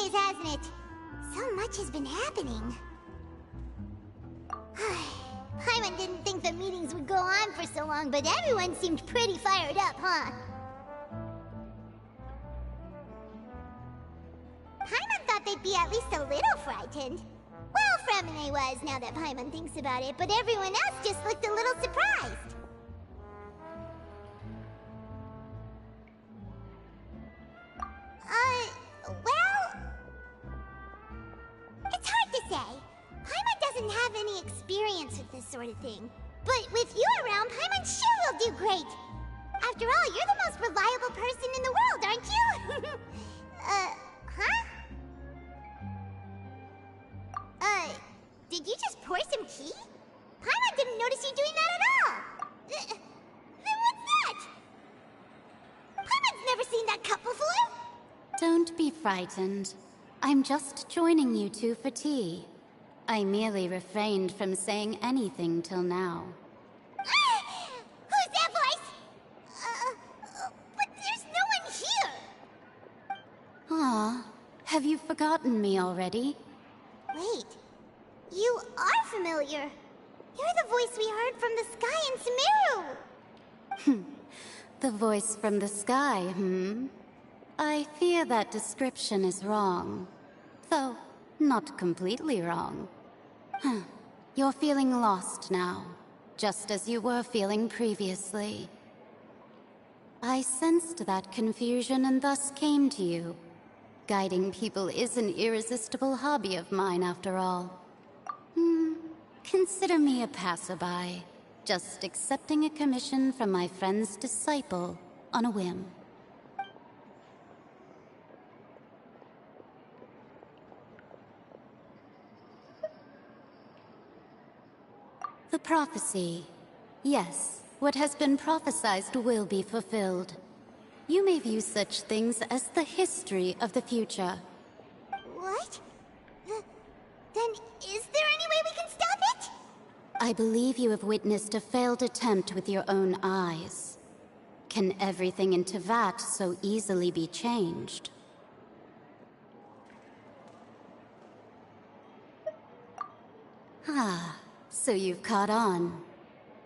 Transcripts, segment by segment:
days, hasn't it? So much has been happening. Paimon didn't think the meetings would go on for so long, but everyone seemed pretty fired up, huh? Paimon thought they'd be at least a little frightened. Well, Fremine was, now that Paimon thinks about it, but everyone else just looked a little surprised. Well... It's hard to say. Paimon doesn't have any experience with this sort of thing. But with you around, Paimon sure will do great. After all, you're the most reliable person in the world, aren't you? Huh? Did you just pour some tea? Paimon didn't notice you doing that at all. Then what's that? Paimon's never seen that cup before. Don't be frightened. I'm just joining you two for tea. I merely refrained from saying anything till now. Who's that voice? But there's no one here. Ah, have you forgotten me already? Wait, you are familiar. You're the voice we heard from the sky in Sumeru. The voice from the sky, I fear that description is wrong. Though, not completely wrong. You're feeling lost now, just as you were feeling previously. I sensed that confusion and thus came to you. Guiding people is an irresistible hobby of mine, after all. Consider me a passerby, just accepting a commission from my friend's disciple on a whim. The prophecy. Yes, what has been prophesied will be fulfilled. You may view such things as the history of the future. What? Then is there any way we can stop it? I believe you have witnessed a failed attempt with your own eyes. Can everything in Teyvat so easily be changed? So you've caught on.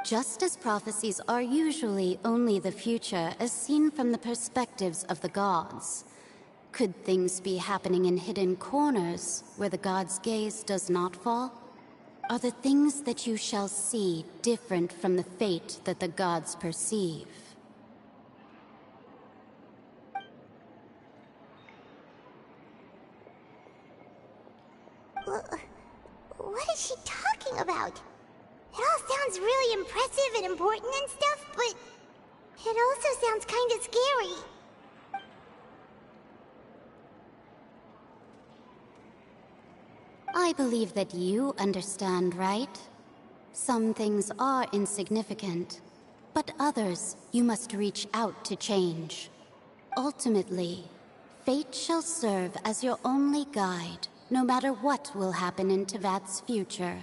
Just as prophecies are usually only the future as seen from the perspectives of the gods, could things be happening in hidden corners where the gods' gaze does not fall? Are the things that you shall see different from the fate that the gods perceive? What is she talking about? It all sounds really impressive and important and stuff, but it also sounds kind of scary. I believe that you understand, right? Some things are insignificant, but others you must reach out to change. Ultimately, fate shall serve as your only guide, no matter what will happen in Teyvat's future.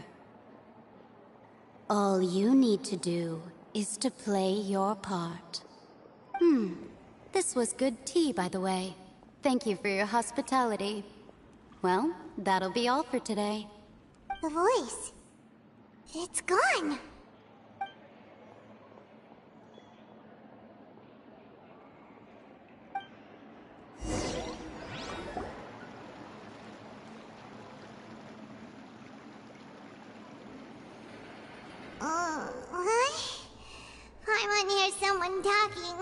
All you need to do is to play your part. This was good tea, by the way. Thank you for your hospitality. Well, that'll be all for today. The voice. It's gone. What? I want to hear someone talking.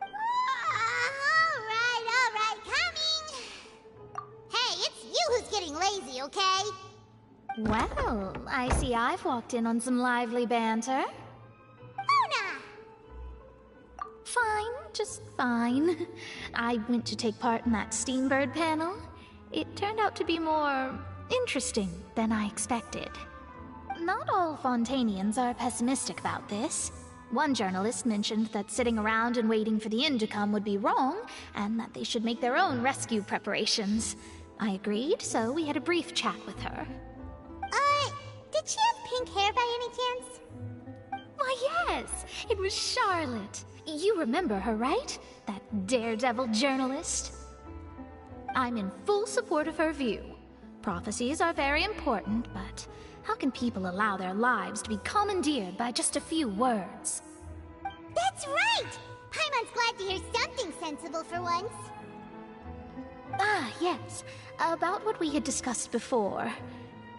All right, coming. Hey, it's you who's getting lazy, okay? Well, I see I've walked in on some lively banter. Luna! Fine, just fine. I went to take part in that Steambird panel. It turned out to be more interesting than I expected. Not all Fontanians are pessimistic about this. One journalist mentioned that sitting around and waiting for the end to come would be wrong, and that they should make their own rescue preparations. I agreed, so we had a brief chat with her. Did she have pink hair by any chance? Why, yes! It was Charlotte. You remember her, right? That daredevil journalist? I'm in full support of her view. Prophecies are very important, but how can people allow their lives to be commandeered by just a few words? That's right! Paimon's glad to hear something sensible for once. Ah, yes. About what we had discussed before.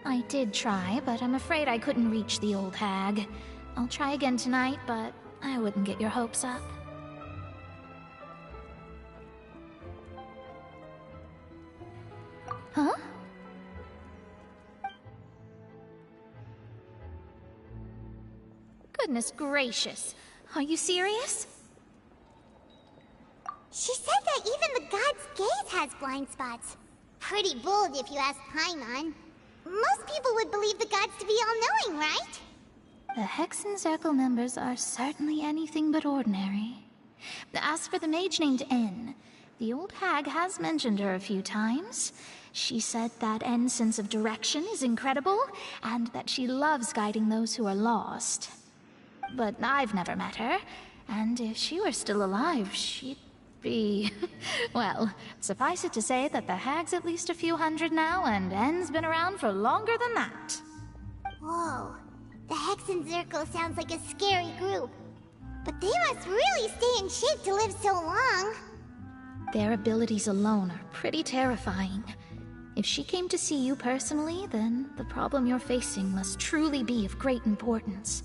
I did try, but I'm afraid I couldn't reach the old hag. I'll try again tonight, but I wouldn't get your hopes up. Huh? Goodness gracious. Are you serious? She said that even the god's gaze has blind spots. Pretty bold if you ask Paimon. Most people would believe the gods to be all-knowing, right? The Hexen Circle members are certainly anything but ordinary. As for the mage named N, the old hag has mentioned her a few times. She said that N's sense of direction is incredible, and that she loves guiding those who are lost. But I've never met her, and if she were still alive, she'd be... well, suffice it to say that the hag's at least a few hundred now, and N's been around for longer than that. Whoa. The Hexen Circle sounds like a scary group. But they must really stay in shape to live so long. Their abilities alone are pretty terrifying. If she came to see you personally, then the problem you're facing must truly be of great importance.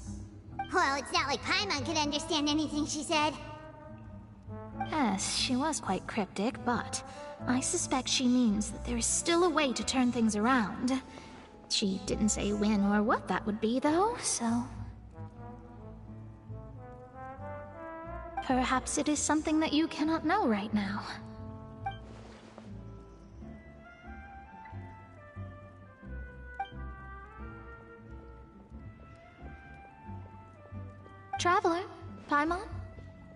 Well, it's not like Paimon could understand anything she said. Yes, she was quite cryptic, but I suspect she means that there is still a way to turn things around. She didn't say when or what that would be, though, so... perhaps it is something that you cannot know right now. Traveler, Paimon,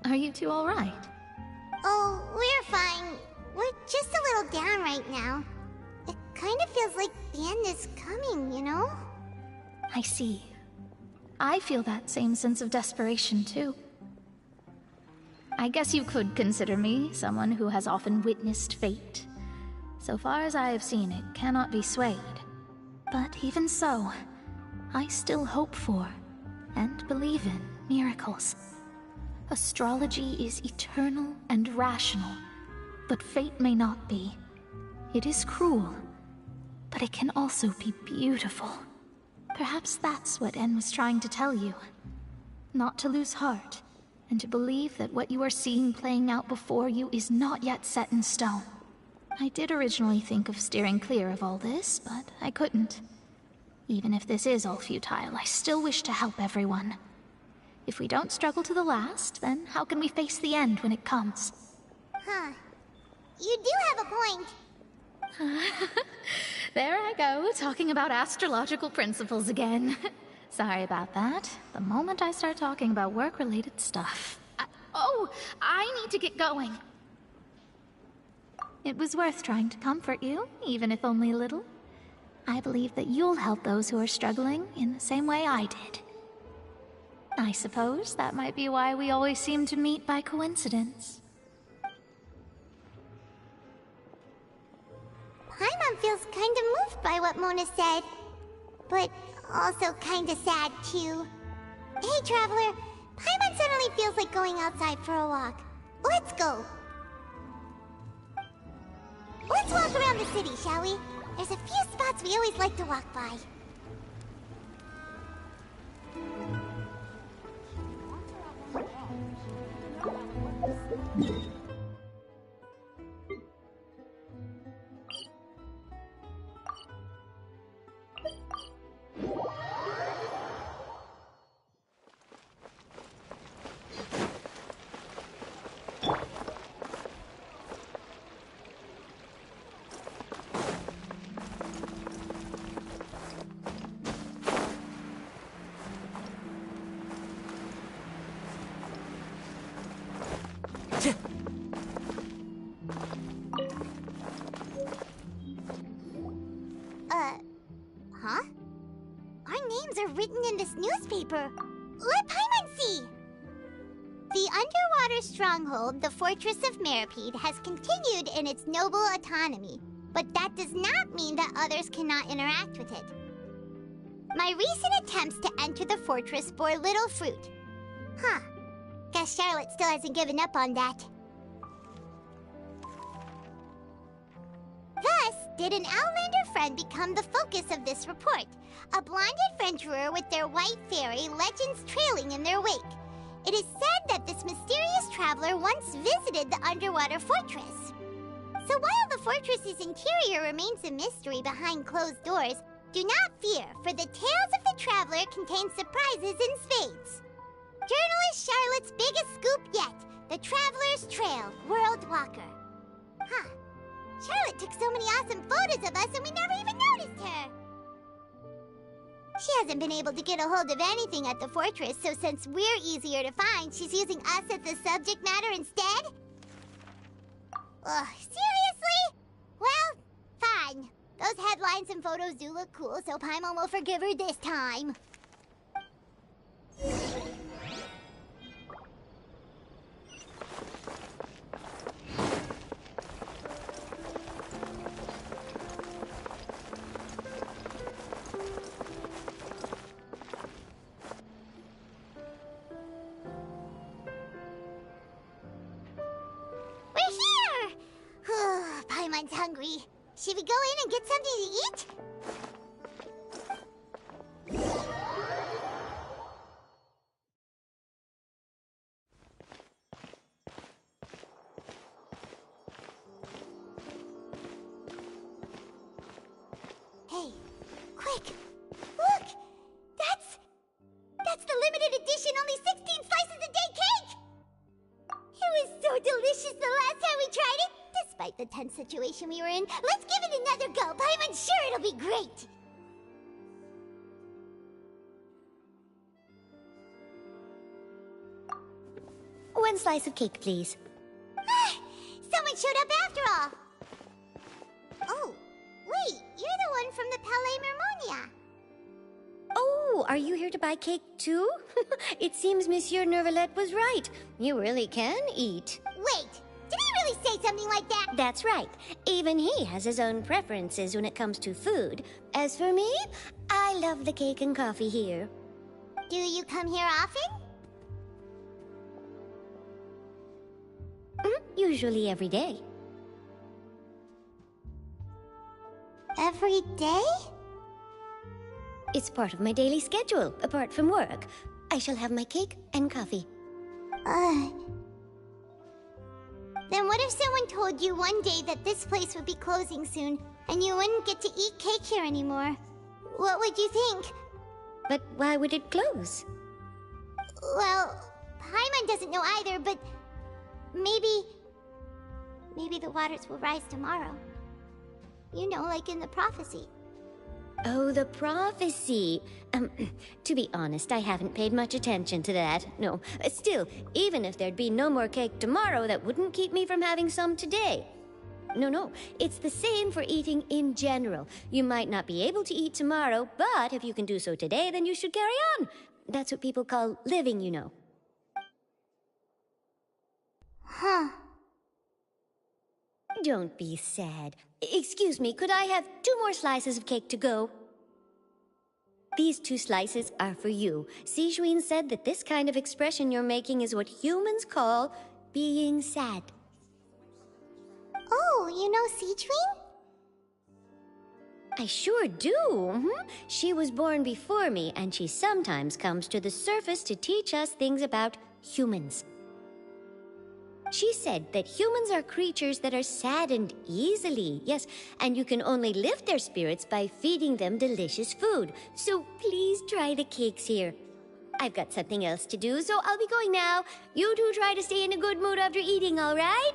are you two all right? Oh, we're fine. We're just a little down right now. It kind of feels like the end is coming, you know? I see. I feel that same sense of desperation, too. I guess you could consider me someone who has often witnessed fate. So far as I have seen, it cannot be swayed. But even so, I still hope for, and believe in, miracles. Astrology is eternal and rational, but fate may not be. It is cruel, but it can also be beautiful. Perhaps that's what En was trying to tell you. Not to lose heart, and to believe that what you are seeing playing out before you is not yet set in stone. I did originally think of steering clear of all this, but I couldn't. Even if this is all futile, I still wish to help everyone. If we don't struggle to the last, then how can we face the end when it comes? Huh. You do have a point. There I go, talking about astrological principles again. Sorry about that. The moment I start talking about work-related stuff... I need to get going. It was worth trying to comfort you, even if only a little. I believe that you'll help those who are struggling in the same way I did. I suppose that might be why we always seem to meet by coincidence. Paimon feels kind of moved by what Mona said. But also kind of sad, too. Hey, Traveler. Paimon suddenly feels like going outside for a walk. Let's go. Let's walk around the city, shall we? There's a few spots we always like to walk by. Huh? Our names are written in this newspaper. Let Paimon see! Huh? Our names are written in this newspaper. Let Paimon see! Huh? Our names are written in this newspaper. Let Paimon see! Huh? Our names are written in this newspaper. Let Paimon see! Huh? Our names are written in this newspaper. Let Paimon see! The underwater stronghold, the Fortress of Meropide, has continued in its noble autonomy, but that does not mean that others cannot interact with it. My recent attempts to enter the fortress bore little fruit. Huh. Guess Charlotte still hasn't given up on that. Thus, did an Outlander friend become the focus of this report? A blonde adventurer with their white fairy, legends trailing in their wake. It is said that this mysterious traveler once visited the underwater fortress. So while the fortress's interior remains a mystery behind closed doors, do not fear, for the tales of the traveler contain surprises in spades. Journalist Charlotte's biggest scoop yet, the Traveler's Trail, World Walker. Huh. Charlotte took so many awesome photos of us and we never even noticed her. She hasn't been able to get a hold of anything at the fortress, so since we're easier to find, she's using us as the subject matter instead? Ugh, seriously? Well, fine. Those headlines and photos do look cool, so Paimon will forgive her this time. Paimon's hungry. Should we go in and get something to eat? Hey, quick! Look! That's the limited edition only 16 slices a day cake! It was so delicious the last time we tried it! Despite the tense situation we were in, let's give it another go. Paimon's sure it'll be great. One slice of cake, please. Someone showed up after all. Oh, wait, you're the one from the Palais Mermonia. Oh, are you here to buy cake too? It seems Monsieur Nervalette was right. You really can eat. Wait, did he really say something like that? That's right. Even he has his own preferences when it comes to food. As for me, I love the cake and coffee here. Do you come here often? Usually every day. Every day? It's part of my daily schedule, apart from work. I shall have my cake and coffee. Then what if someone told you one day that this place would be closing soon, and you wouldn't get to eat cake here anymore? What would you think? But why would it close? Well, Paimon doesn't know either, but maybe the waters will rise tomorrow. You know, like in the prophecy. Oh, the prophecy. To be honest, I haven't paid much attention to that. No, still, even if there'd be no more cake tomorrow, that wouldn't keep me from having some today. No, it's the same for eating in general. You might not be able to eat tomorrow, but if you can do so today, then you should carry on. That's what people call living, you know. Huh. Don't be sad. Excuse me, could I have 2 more slices of cake to go? These 2 slices are for you. Sijuin said that this kind of expression you're making is what humans call being sad. Oh, you know Sijuin? I sure do. She was born before me, and she sometimes comes to the surface to teach us things about humans. She said that humans are creatures that are saddened easily, yes, and you can only lift their spirits by feeding them delicious food. So please try the cakes here. I've got something else to do, so I'll be going now. You two try to stay in a good mood after eating, all right?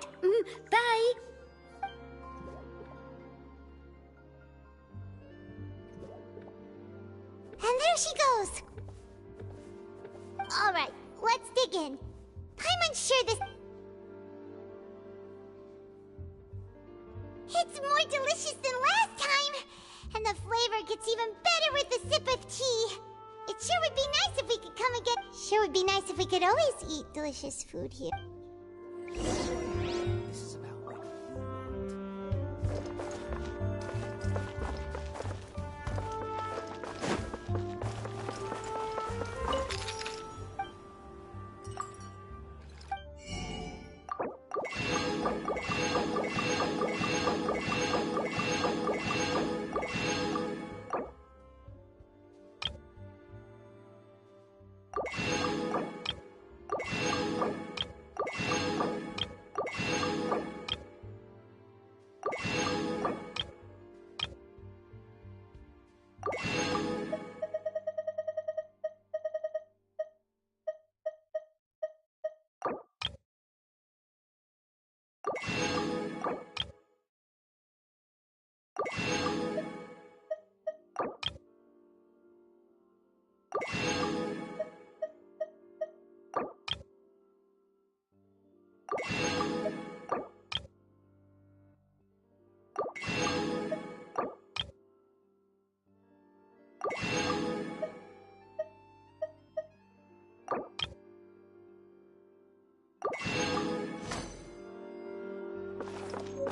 Bye. And there she goes. All right, let's dig in. Paimon's sure this... It's more delicious than last time! And the flavor gets even better with a sip of tea. It sure would be nice if we could come again. Sure would be nice if we could always eat delicious food here. This is about what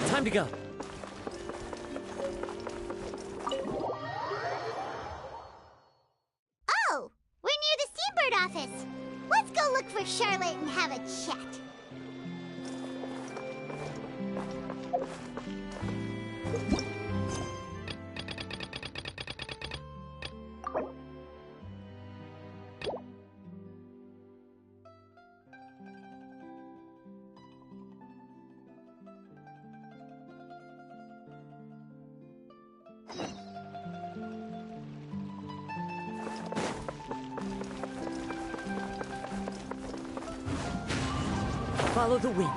time to go. Oh, we're near the Seabird office. Let's go look for Charlotte and have a chat. Follow the wind.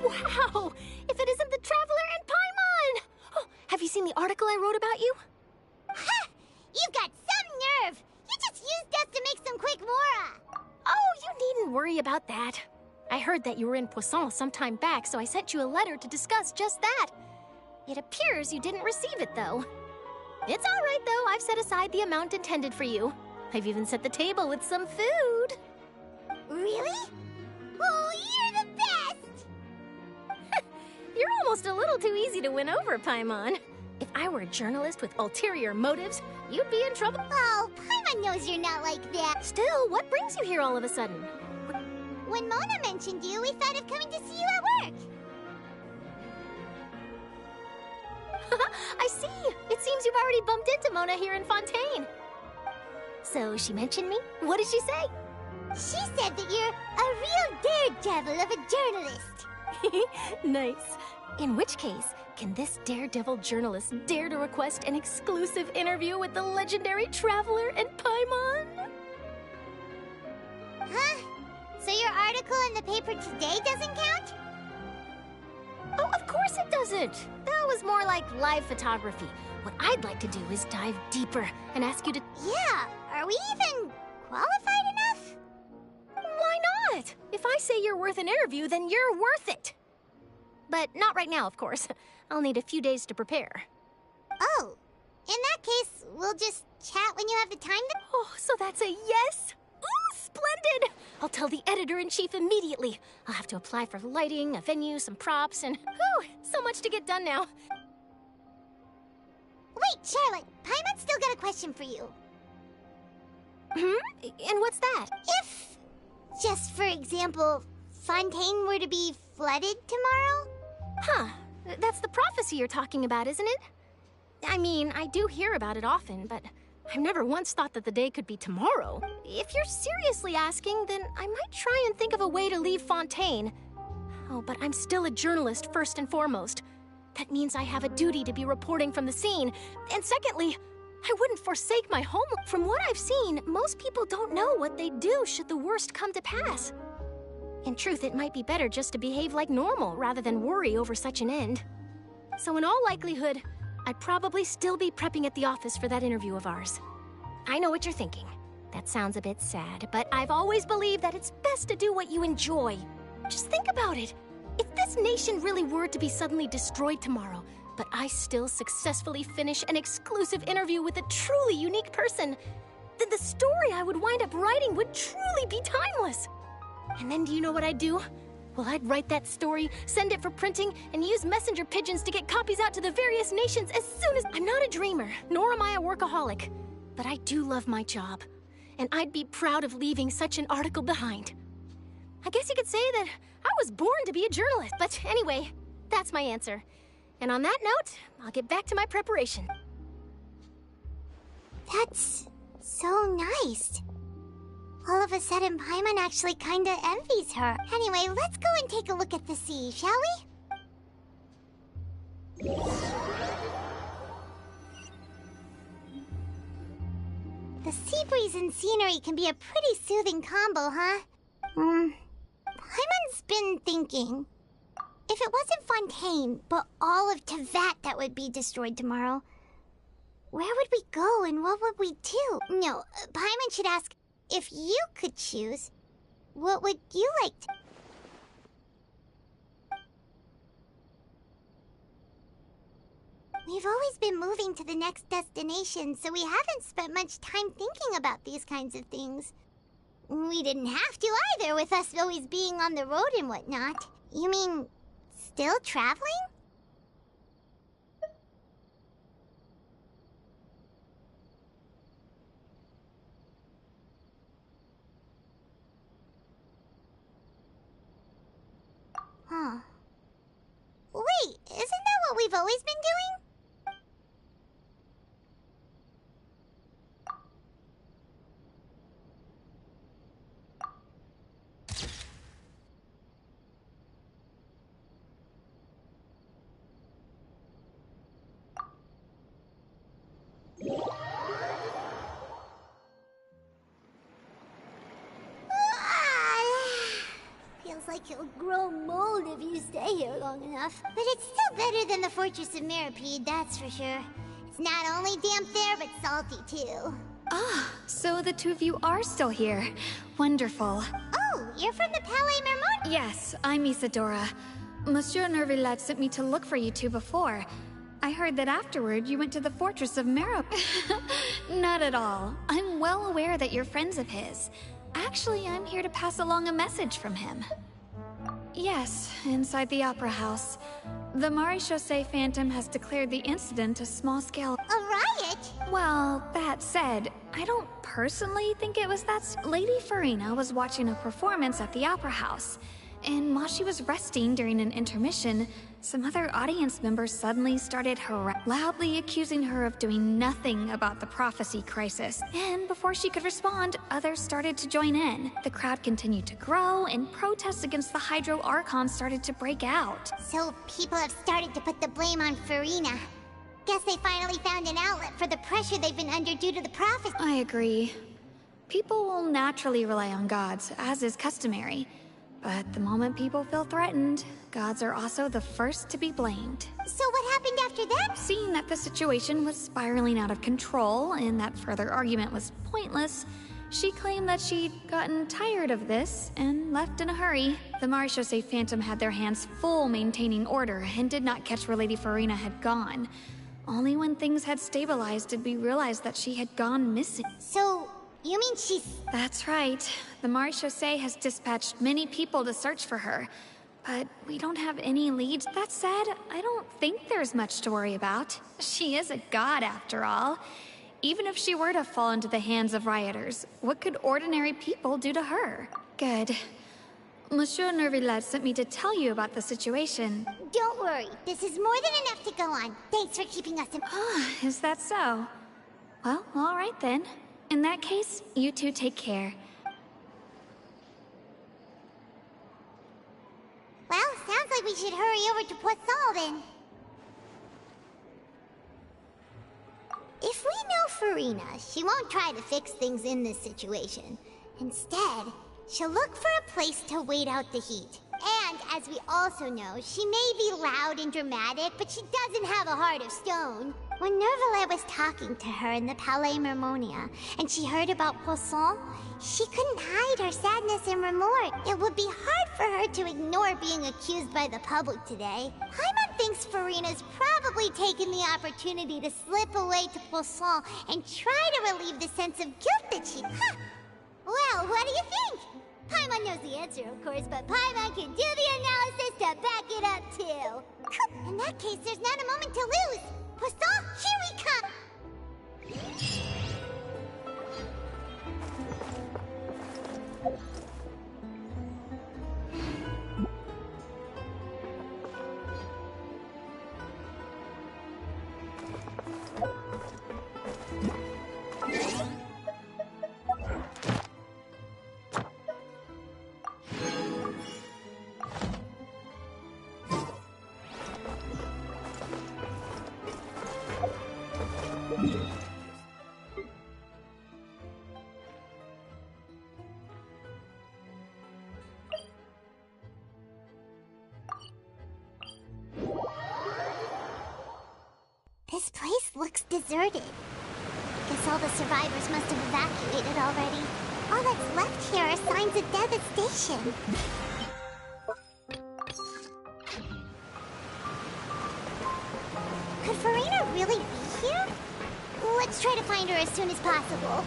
Wow! If it isn't the Traveler and Paimon! Oh, have you seen the article I wrote about you? Ha! You've got some nerve! You just used us to make some quick mora! Oh, you needn't worry about that. I heard that you were in Poisson some time back, so I sent you a letter to discuss just that. It appears you didn't receive it, though. It's all right, though. I've set aside the amount intended for you. I've even set the table with some food. Really? Oh, you're the best! You're almost a little too easy to win over, Paimon. If I were a journalist with ulterior motives, you'd be in trouble. Oh, Paimon knows you're not like that. Still, what brings you here all of a sudden? When Mona mentioned you, we thought of coming to see you at work. I see. It seems you've already bumped into Mona here in Fontaine. So she mentioned me? What did she say? She said that you're a real daredevil of a journalist. Nice. In which case, can this daredevil journalist dare to request an exclusive interview with the legendary Traveler and Paimon? Huh? So your article article in the paper today doesn't count? Oh, of course it doesn't. That was more like live photography. What I'd like to do is dive deeper and ask you to... Yeah, are we even qualified enough? Why not? If I say you're worth an interview, then you're worth it. But not right now, of course. I'll need a few days to prepare. Oh, in that case, we'll just chat when you have the time to... Oh, so that's a yes? Ooh, splendid! I'll tell the editor-in-chief immediately. I'll have to apply for lighting, a venue, some props, and... Whew, so much to get done now. Wait, Charlotte, Paimon's still got a question for you. And what's that? If, just for example, Fontaine were to be flooded tomorrow? Huh. That's the prophecy you're talking about, isn't it? I mean, I do hear about it often, but I've never once thought that the day could be tomorrow. If you're seriously asking, then I might try and think of a way to leave Fontaine. Oh, but I'm still a journalist first and foremost. That means I have a duty to be reporting from the scene. And secondly, I wouldn't forsake my home. From what I've seen, most people don't know what they'd do should the worst come to pass. In truth, it might be better just to behave like normal rather than worry over such an end. So in all likelihood, I'd probably still be prepping at the office for that interview of ours. I know what you're thinking. That sounds a bit sad, but I've always believed that it's best to do what you enjoy. Just think about it. If this nation really were to be suddenly destroyed tomorrow, but I still successfully finish an exclusive interview with a truly unique person, then the story I would wind up writing would truly be timeless. And then do you know what I'd do? Well, I'd write that story, send it for printing, and use messenger pigeons to get copies out to the various nations as soon as... I'm not a dreamer, nor am I a workaholic, but I do love my job, and I'd be proud of leaving such an article behind. I guess you could say that I was born to be a journalist, but anyway, that's my answer. And on that note, I'll get back to my preparation. That's so nice. All of a sudden, Paimon actually kinda envies her. Anyway, let's go and take a look at the sea, shall we? The sea breeze and scenery can be a pretty soothing combo, huh? Paimon's been thinking. If it wasn't Fontaine, but all of Tevat that would be destroyed tomorrow, where would we go and what would we do? No, Paimon should ask, if you could choose, what would you like to... We've always been moving to the next destination, so we haven't spent much time thinking about these kinds of things. We didn't have to either, with us always being on the road and whatnot. You mean, still traveling? Huh. Wait, isn't that what we've always been doing? Feels like you'll grow mold if you stay here long enough. But it's still better than the Fortress of Mirapede, that's for sure. It's not only damp there, but salty too. Ah, so the two of you are still here. Wonderful. Oh, you're from the Palais Mermont? Yes, I'm Isadora. Monsieur Nervillet sent me to look for you two before. I heard that afterward you went to the Fortress of Merop. Not at all. I'm well aware that you're friends of his. Actually, I'm here to pass along a message from him. Yes, inside the Opera House. The Maréchaussée Phantom has declared the incident a small-scale... A riot? Well, that said, I don't personally think it was that... Lady Farina was watching a performance at the Opera House, and while she was resting during an intermission, some other audience members suddenly started loudly accusing her of doing nothing about the prophecy crisis. And before she could respond, others started to join in. The crowd continued to grow, and protests against the Hydro Archon started to break out. So people have started to put the blame on Farina. Guess they finally found an outlet for the pressure they've been under due to the prophecy. I agree. People will naturally rely on gods, as is customary. But the moment people feel threatened, gods are also the first to be blamed. So what happened after that? Seeing that the situation was spiraling out of control and that further argument was pointless, she claimed that she'd gotten tired of this and left in a hurry. The Marechaussee Phantom had their hands full maintaining order and did not catch where Lady Farina had gone. Only when things had stabilized did we realize that she had gone missing. So, you mean she's... That's right. The Marechaussee has dispatched many people to search for her, but we don't have any leads. That said, I don't think there's much to worry about. She is a god after all. Even if she were to fall into the hands of rioters, what could ordinary people do to her? Good. Monsieur Nervillet sent me to tell you about the situation. Don't worry, this is more than enough to go on. Thanks for keeping us in... Is that so? Well, all right then. In that case, you two take care. Well, sounds like we should hurry over to Poisson then. If we know Farina, she won't try to fix things in this situation. Instead, she'll look for a place to wait out the heat. And, as we also know, she may be loud and dramatic, but she doesn't have a heart of stone. When Nervillet was talking to her in the Palais Mermonia, and she heard about Poisson, she couldn't hide her sadness and remorse. It would be hard for her to ignore being accused by the public today. Paimon thinks Farina's probably taken the opportunity to slip away to Poisson and try to relieve the sense of guilt that she... Well, what do you think? Paimon knows the answer, of course, but Paimon can do the analysis to back it up, too. In that case, there's not a moment to lose. Poisson, here we come! This place looks deserted. Guess all the survivors must have evacuated already. All that's left here are signs of devastation. Could Farina really be here? Let's try to find her as soon as possible.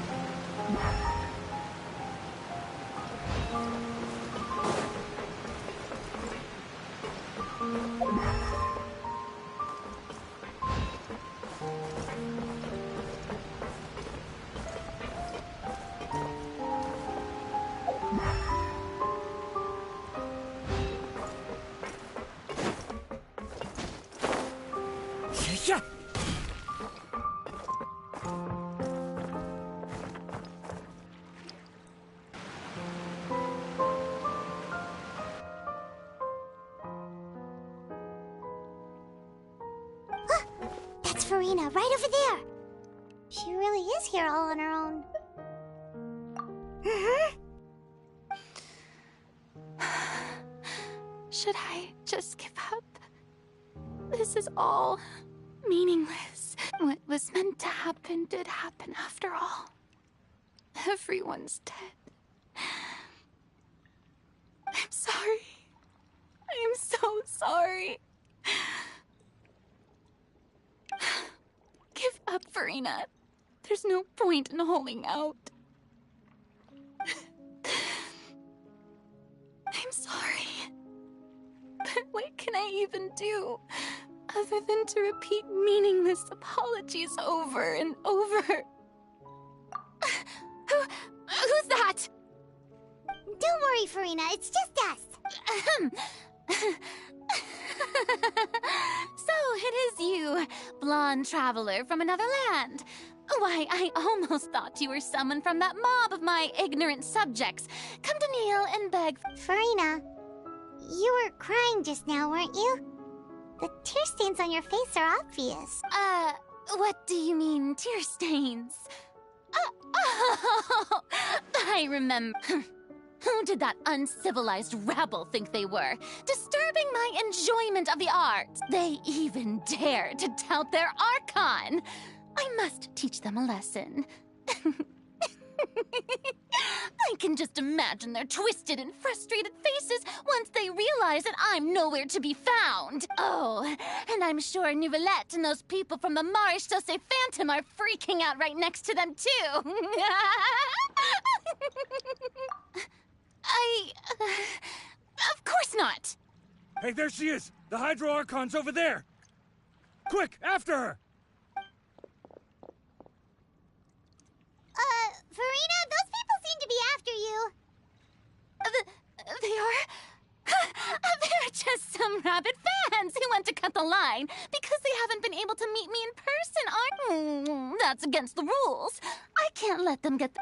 Yeah. That's Farina, right over there. She really is here all on her own. Should I just give up? This is all meaningless. What was meant to happen did happen after all. Everyone's dead. I'm sorry. I am so sorry. Give up, Farina. There's no point in holding out. I'm sorry. But what can I even do other than to repeat meaningless apologies over and over? Who's that? Don't worry, Farina, it's just us. So it is you, blonde traveler from another land. Why, I almost thought you were someone from that mob of my ignorant subjects. Come to kneel and beg. Farina, you were crying just now, weren't you? The tear stains on your face are obvious. What do you mean, tear stains? Oh, I remember. Who did that uncivilized rabble think they were? Disturbing my enjoyment of the arts. They even dared to tout their Archon. I must teach them a lesson. I can just imagine their twisted and frustrated faces once they realize that I'm nowhere to be found. Oh, and I'm sure Nouvellette and those people from the Maréchaussée Phantom are freaking out right next to them, too. Of course not. Hey, there she is! The Hydro Archon's over there! Quick, after her! Farina, those people seem to be after you. They are? They're just some rabid fans who want to cut the line because they haven't been able to meet me in person. That's against the rules. I can't let them get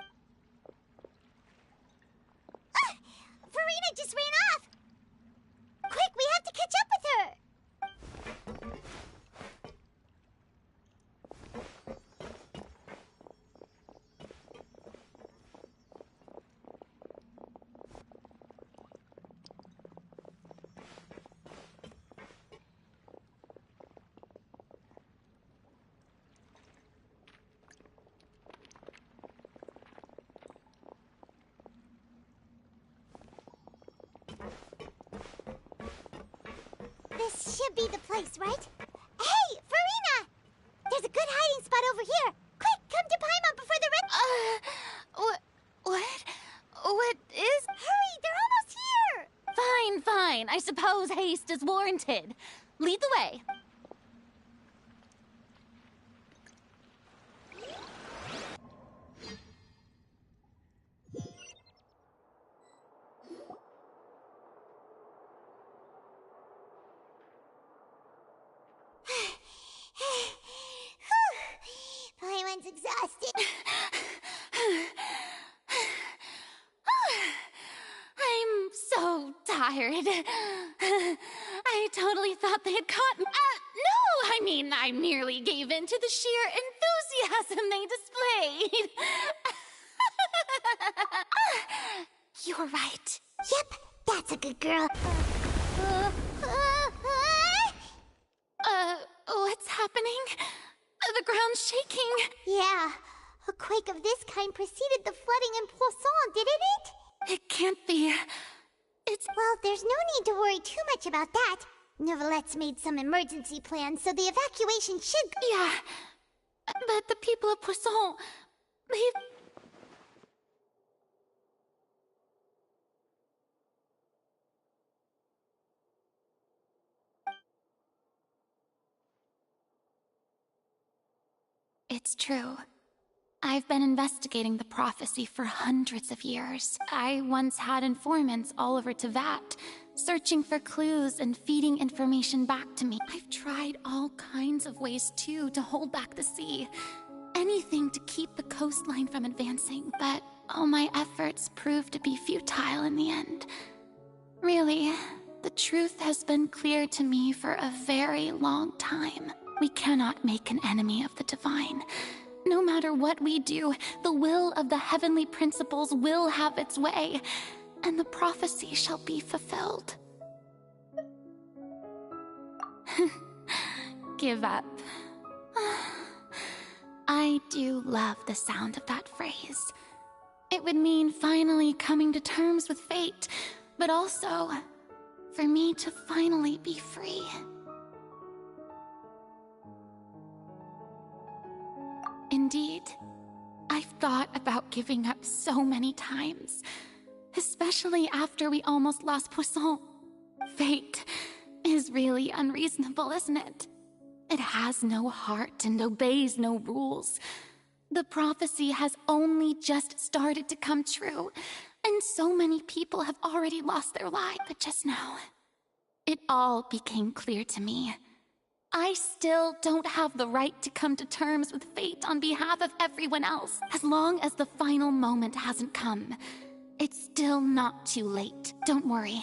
Farina just ran off! Quick, we have to catch up with her! This should be the place, right? Hey, Farina! There's a good hiding spot over here. Quick, come to Paimon before the red... What is... Hurry, they're almost here! Fine. I suppose haste is warranted. Lead the way. Paimon's exhausted. I'm so tired. I totally thought they had caught me. No, I merely gave in to the sheer enthusiasm they displayed. You're right. Yep, that's a good girl. What's happening? The ground's shaking. Yeah, a quake of this kind preceded the flooding in Poisson, didn't it? It can't be. Well, there's no need to worry too much about that. Nouvellette's made some emergency plans, so the evacuation should... Yeah, but the people of Poisson, they've... It's true. I've been investigating the prophecy for hundreds of years. I once had informants all over Tevat, searching for clues and feeding information back to me. I've tried all kinds of ways, too, to hold back the sea. Anything to keep the coastline from advancing, but all my efforts proved to be futile in the end. Really, the truth has been clear to me for a very long time. We cannot make an enemy of the divine. No matter what we do, the will of the heavenly principles will have its way, and the prophecy shall be fulfilled. Give up. I do love the sound of that phrase. It would mean finally coming to terms with fate, but also for me to finally be free. Indeed, I've thought about giving up so many times, especially after we almost lost Poisson. Fate is really unreasonable, isn't it? It has no heart and obeys no rules. The prophecy has only just started to come true, and so many people have already lost their lives. But just now, it all became clear to me. I still don't have the right to come to terms with fate on behalf of everyone else. As long as the final moment hasn't come, it's still not too late. Don't worry.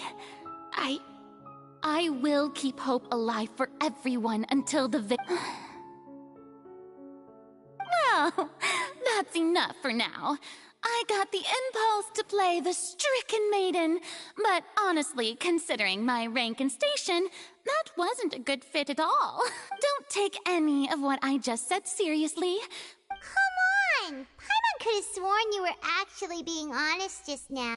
I will keep hope alive for everyone until the Well, that's enough for now. I got the impulse to play the stricken maiden, but honestly, considering my rank and station, that wasn't a good fit at all. Don't take any of what I just said seriously. Come on! Paimon could have sworn you were actually being honest just now.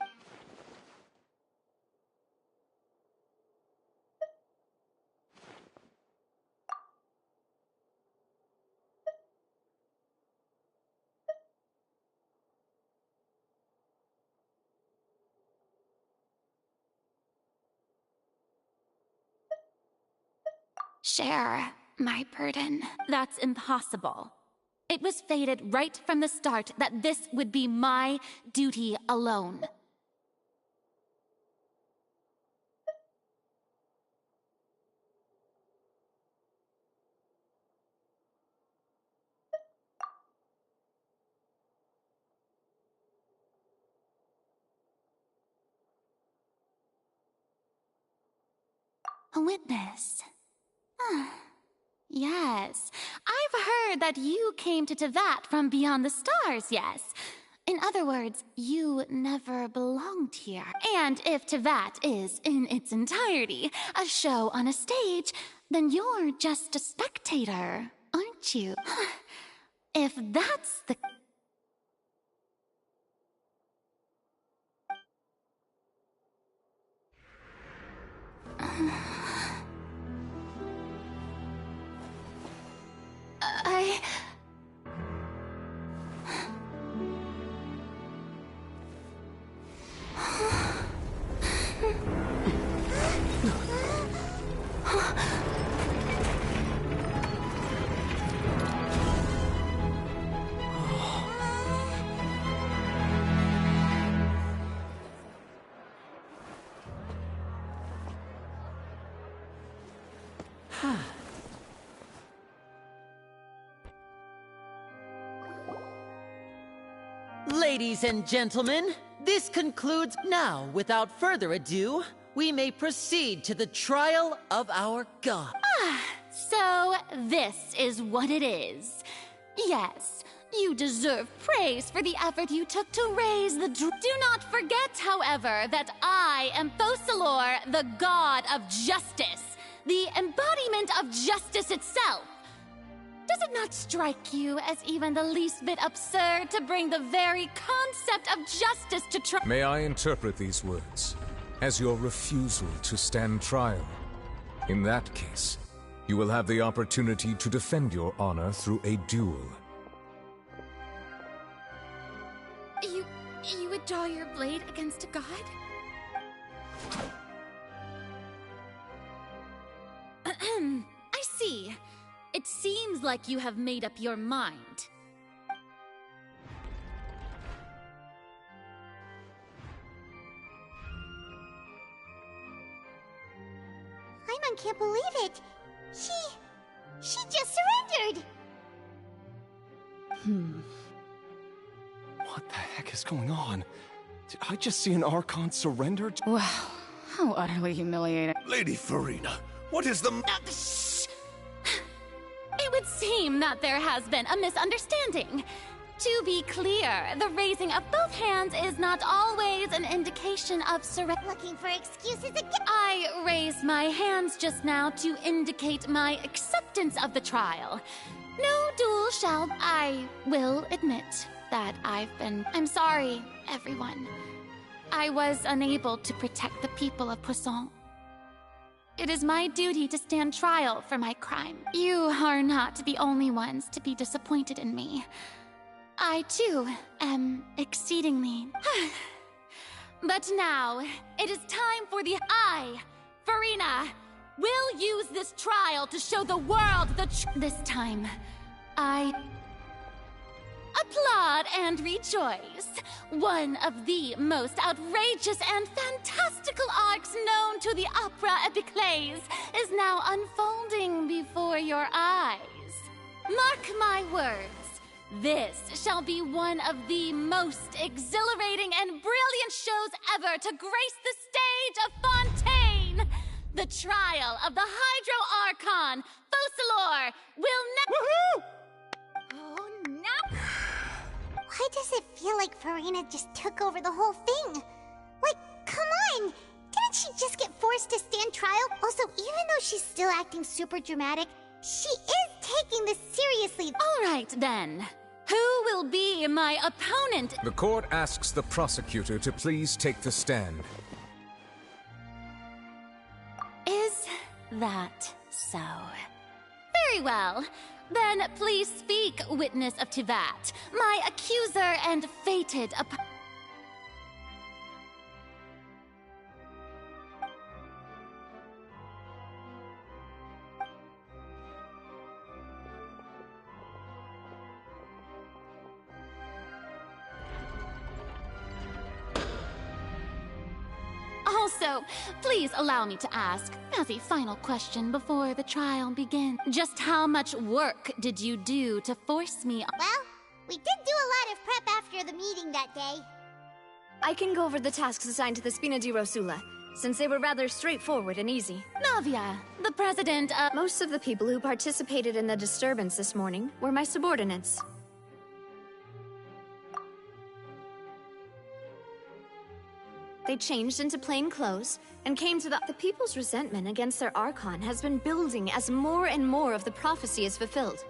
Share my burden. That's impossible. It was fated right from the start that this would be my duty alone. A witness. Yes, I've heard that you came to Tevat from beyond the stars, yes. In other words, you never belonged here. And if Tevat is, in its entirety, a show on a stage, then you're just a spectator, aren't you? If that's the... Ladies and gentlemen, this concludes. Now, without further ado, we may proceed to the trial of our god. So, this is what it is. Yes, you deserve praise for the effort you took to raise the Do not forget, however, that I am Fosalor, the god of justice, the embodiment of justice itself. Does it not strike you as even the least bit absurd to bring the very concept of justice to trial? May I interpret these words as your refusal to stand trial? In that case, you will have the opportunity to defend your honor through a duel. You would draw your blade against a god? I see. It seems like you have made up your mind. Paimon can't believe it. She just surrendered. What the heck is going on? Did I just see an Archon surrender? Wow, how utterly humiliating. Lady Farina, what is the... Shh! It would seem that there has been a misunderstanding. To be clear, the raising of both hands is not always an indication of surrender. Looking for excuses again? I raised my hands just now to indicate my acceptance of the trial. No duel shall... I will admit that I'm sorry, everyone. I was unable to protect the people of Poisson. It is my duty to stand trial for my crime. You are not the only ones to be disappointed in me. I, too, am exceedingly... But now, it is time for Farina, will use this trial to show the world this time, I applaud and rejoice. One of the most outrageous and fantastical arcs known to the opera epiclese is now unfolding before your eyes. Mark my words. This shall be one of the most exhilarating and brilliant shows ever to grace the stage of Fontaine! The trial of the Hydro Archon, Fosalor, will Oh, no! Why does it feel like Farina just took over the whole thing? Like, come on! Didn't she just get forced to stand trial? Also, even though she's still acting super dramatic, she is taking this seriously. All right, then. Who will be my opponent? The court asks the prosecutor to please take the stand. Is that so? Very well. Then please speak, witness of Tivat, my accuser and fated opponent. Also, please allow me to ask, as a final question before the trial begins, just how much work did you do to force me? Well, we did do a lot of prep after the meeting that day. I can go over the tasks assigned to the Spina di Rosula, since they were rather straightforward and easy. Navia, the president of— Most of the people who participated in the disturbance this morning were my subordinates. They changed into plain clothes and came to the people's resentment against their Archon has been building as more and more of the prophecy is fulfilled.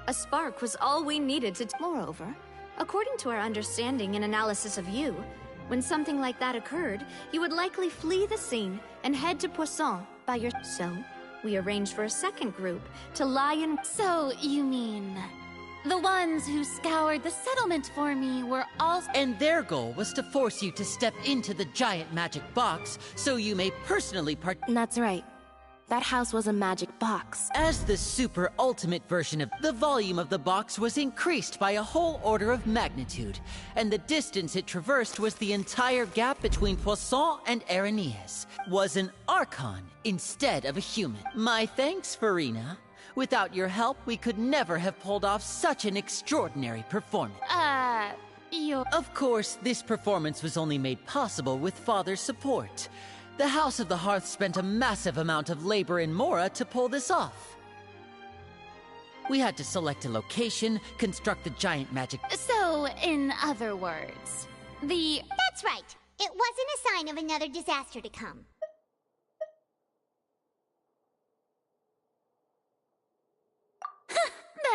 A spark was all we needed to— Moreover, according to our understanding and analysis of you, when something like that occurred, you would likely flee the scene and head to Poisson by your— So, we arranged for a second group to lie in— So, you mean— the ones who scoured the settlement for me were also— And their goal was to force you to step into the giant magic box so you may personally That's right. That house was a magic box. As the super ultimate version of the volume of the box was increased by a whole order of magnitude, and the distance it traversed was the entire gap between Poisson and Aranias, was an Archon instead of a human. My thanks, Farina. Without your help, we could never have pulled off such an extraordinary performance. Of course, this performance was only made possible with Father's support. The House of the Hearth spent a massive amount of labor in Mora to pull this off. We had to select a location, construct the giant magic— So, in other words, the— That's right. It wasn't a sign of another disaster to come.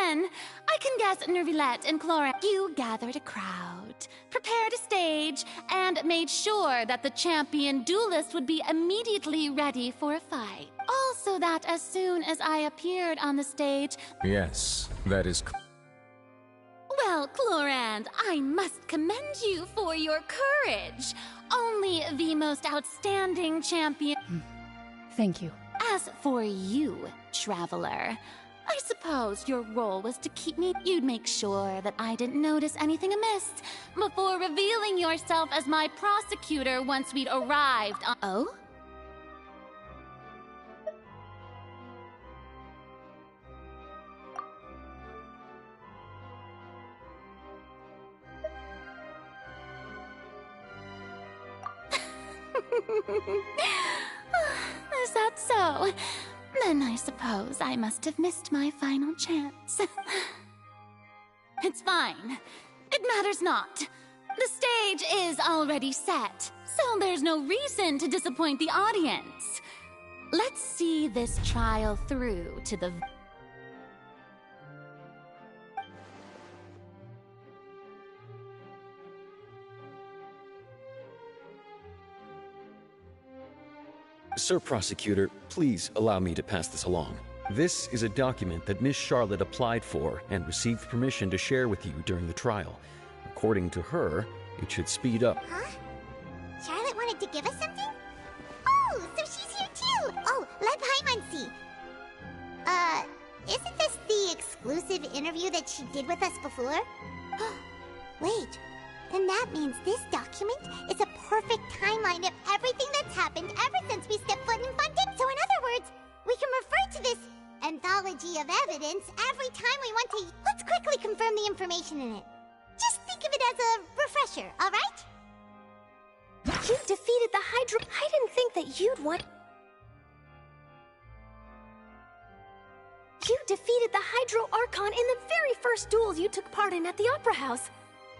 Then, I can guess Nervilette and Clora, you gathered a crowd, prepared a stage, and made sure that the champion duelist would be immediately ready for a fight. Also that as soon as I appeared on the stage— Yes, that is... Well, Clorand, I must commend you for your courage. Only the most outstanding champion— Thank you. As for you, Traveler, I suppose your role was to keep me— You'd make sure that I didn't notice anything amiss before revealing yourself as my prosecutor once we'd arrived on— Oh? Is that so? Then I suppose I must have missed my final chance. It's fine. It matters not. The stage is already set, so there's no reason to disappoint the audience. Let's see this trial through to the— Sir Prosecutor, please allow me to pass this along. This is a document that Miss Charlotte applied for and received permission to share with you during the trial. According to her, it should speed up. Huh? Charlotte wanted to give us something? Oh, so she's here too! Oh, let Paimon see. Isn't this the exclusive interview that she did with us before? Wait, then that means this document is a perfect timeline of everything that's happened ever since we stepped foot in Fontaine. So in other words, we can refer to this anthology of evidence every time we want to. Let's quickly confirm the information in it. Just think of it as a refresher, all right? You defeated the Hydra. I didn't think that you'd want. You defeated the Hydro Archon in the very first duel you took part in at the Opera House.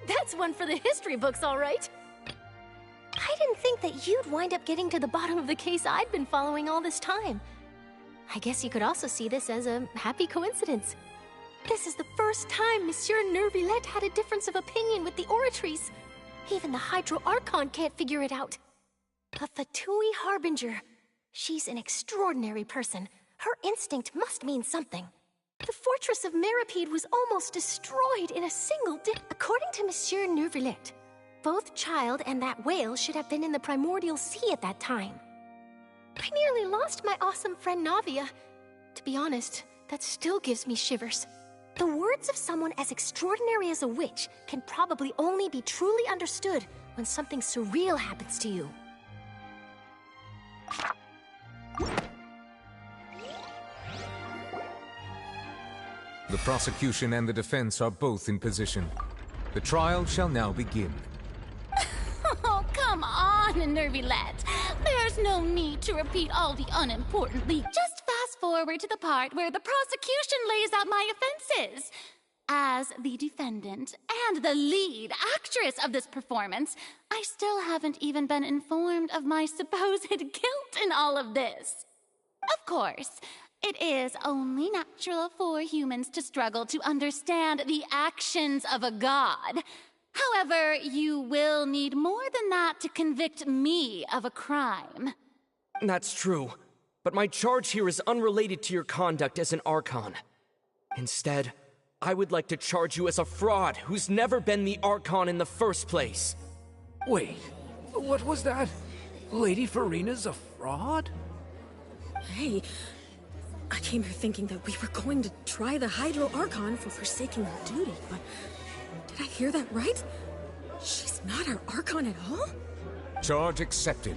That's one for the history books, all right. I didn't think that you'd wind up getting to the bottom of the case I'd been following all this time. I guess you could also see this as a happy coincidence. This is the first time Monsieur Nervillette had a difference of opinion with the Oratrice. Even the Hydro Archon can't figure it out. A Fatui Harbinger. She's an extraordinary person. Her instinct must mean something. The fortress of Meripede was almost destroyed in a single day. According to Monsieur Nervillette, both Child and that whale should have been in the primordial sea at that time. I nearly lost my awesome friend Navia. To be honest, that still gives me shivers. The words of someone as extraordinary as a witch can probably only be truly understood when something surreal happens to you. The prosecution and the defense are both in position. The trial shall now begin. Oh, come on, Nervillette. There's no need to repeat all the unimportant Just fast forward to the part where the prosecution lays out my offenses. As the defendant and the lead actress of this performance, I still haven't even been informed of my supposed guilt in all of this. Of course, it is only natural for humans to struggle to understand the actions of a god. However, you will need more than that to convict me of a crime. That's true, but my charge here is unrelated to your conduct as an Archon. Instead, I would like to charge you as a fraud who's never been the Archon in the first place. Wait, what was that? Lady Farina's a fraud? Hey, I came here thinking that we were going to try the Hydro Archon for forsaking her duty, but did I hear that right? She's not our Archon at all? Charge accepted.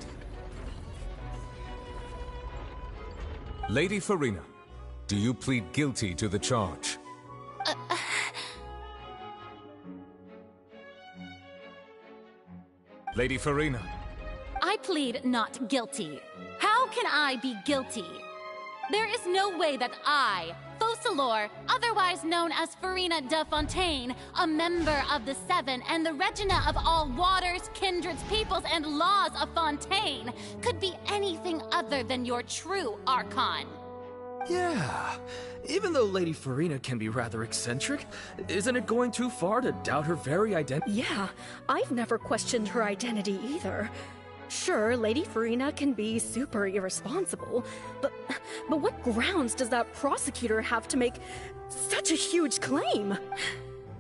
Lady Farina, do you plead guilty to the charge? Lady Farina. I plead not guilty. How can I be guilty? There is no way that I, Focalor, otherwise known as Farina de Fontaine, a member of the Seven and the Regina of all waters, kindreds, peoples, and laws of Fontaine, could be anything other than your true Archon. Yeah, even though Lady Farina can be rather eccentric, isn't it going too far to doubt her very identity? Yeah, I've never questioned her identity either. Sure, Lady Farina can be super irresponsible, but what grounds does that prosecutor have to make such a huge claim?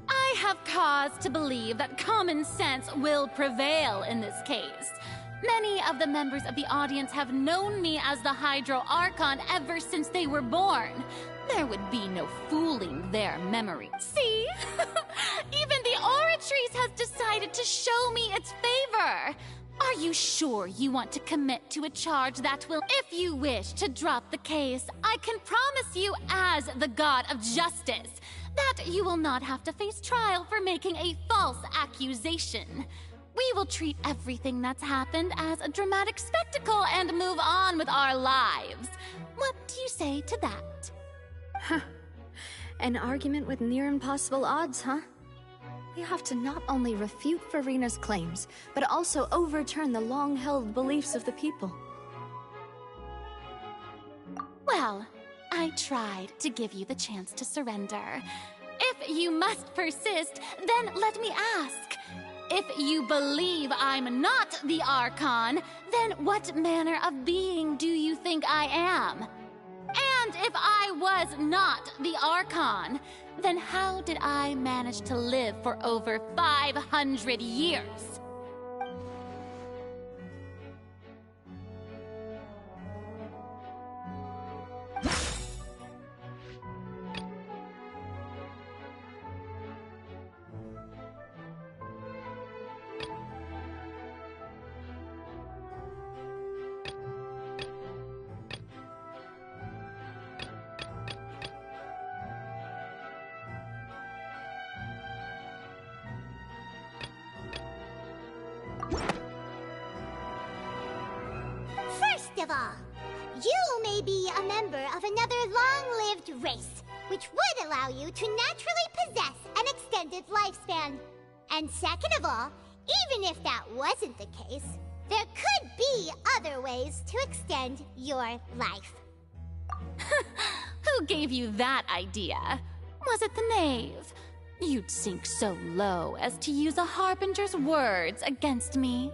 I have cause to believe that common sense will prevail in this case. Many of the members of the audience have known me as the Hydro Archon ever since they were born. There would be no fooling their memory. See? Even the Oratrice has decided to show me its favor. Are you sure you want to commit to a charge that will, if you wish to drop the case, I can promise you as the God of Justice, that you will not have to face trial for making a false accusation. We will treat everything that's happened as a dramatic spectacle and move on with our lives. What do you say to that? Huh. An argument with near impossible odds, huh? We have to not only refute Farina's claims, but also overturn the long-held beliefs of the people. Well, I tried to give you the chance to surrender. If you must persist, then let me ask. If you believe I'm not the Archon, then what manner of being do you think I am? And if I was not the Archon, then how did I manage to live for over 500 years? First of all, you may be a member of another long-lived race, which would allow you to naturally possess an extended lifespan. And second of all, even if that wasn't the case, there could be other ways to extend your life. Who gave you that idea? Was it the knave? You'd sink so low as to use a harbinger's words against me.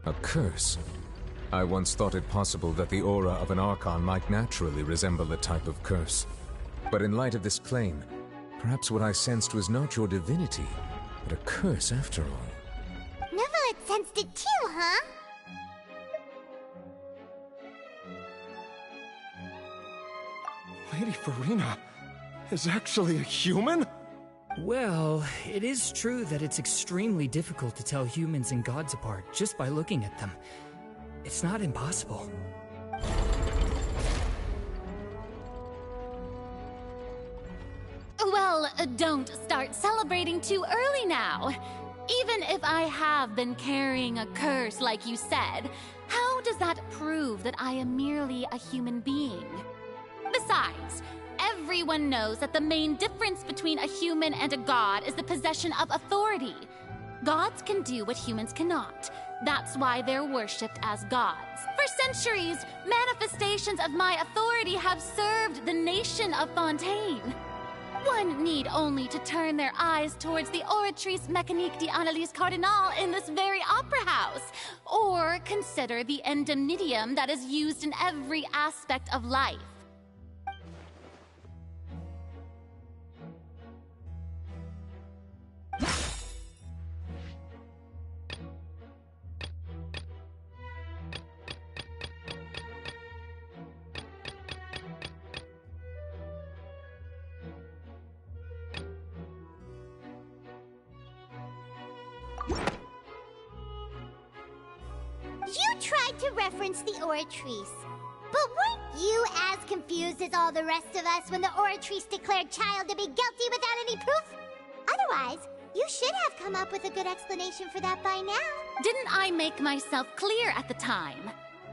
A curse? I once thought it possible that the aura of an Archon might naturally resemble a type of curse. But in light of this claim, perhaps what I sensed was not your divinity, but a curse after all. Neverlet sensed it too, huh? Lady Farina is actually a human? Well, it is true that it's extremely difficult to tell humans and gods apart just by looking at them. It's not impossible. Well, don't start celebrating too early now. Even if I have been carrying a curse like you said, how does that prove that I am merely a human being? Besides, everyone knows that the main difference between a human and a god is the possession of authority. Gods can do what humans cannot. That's why they're worshipped as gods. For centuries, manifestations of my authority have served the nation of Fontaine. One need only to turn their eyes towards the Oratrice Mécanique d'Analyse Cardinal in this very opera house, or consider the indemnitium that is used in every aspect of life. You tried to reference the Oratrice. But weren't you as confused as all the rest of us when the Oratrice declared Child to be guilty without any proof? Otherwise, you should have come up with a good explanation for that by now. Didn't I make myself clear at the time?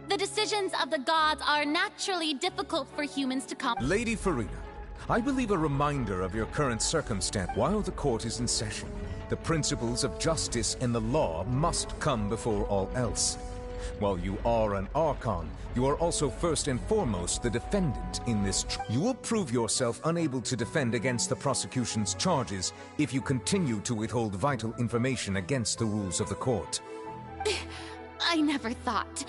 The decisions of the gods are naturally difficult for humans to comprehend. Lady Farina, I believe a reminder of your current circumstance. While the court is in session, the principles of justice and the law must come before all else. While you are an Archon, you are also first and foremost the defendant in this You will prove yourself unable to defend against the prosecution's charges if you continue to withhold vital information against the rules of the court. I never thought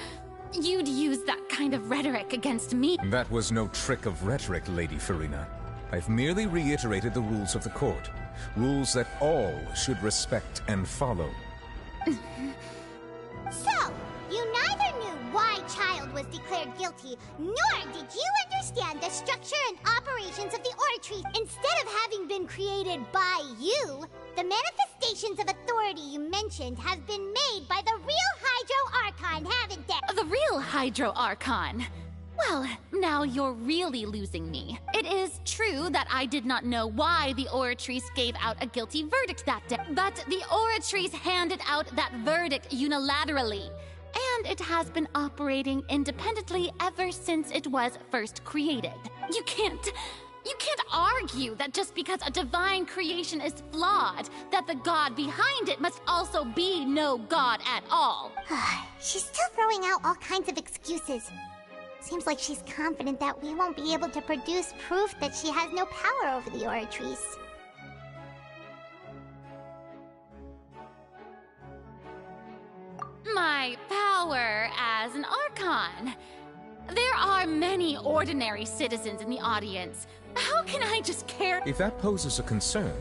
you'd use that kind of rhetoric against me. That was no trick of rhetoric, Lady Farina. I've merely reiterated the rules of the court. Rules that all should respect and follow. So, you neither knew why Child was declared guilty, nor did you understand the structure and operations of the Oratrice. Instead of having been created by you, the manifestations of authority you mentioned have been made by the real Hydro Archon, haven't they? The real Hydro Archon? Well, now you're really losing me. It is true that I did not know why the Oratrice gave out a guilty verdict that day, but the Oratrice handed out that verdict unilaterally, and it has been operating independently ever since it was first created. You can't argue that just because a divine creation is flawed, that the god behind it must also be no god at all. She's still throwing out all kinds of excuses. Seems like she's confident that we won't be able to produce proof that she has no power over the Oratrice. My power as an Archon. There are many ordinary citizens in the audience. How can I just care? If that poses a concern,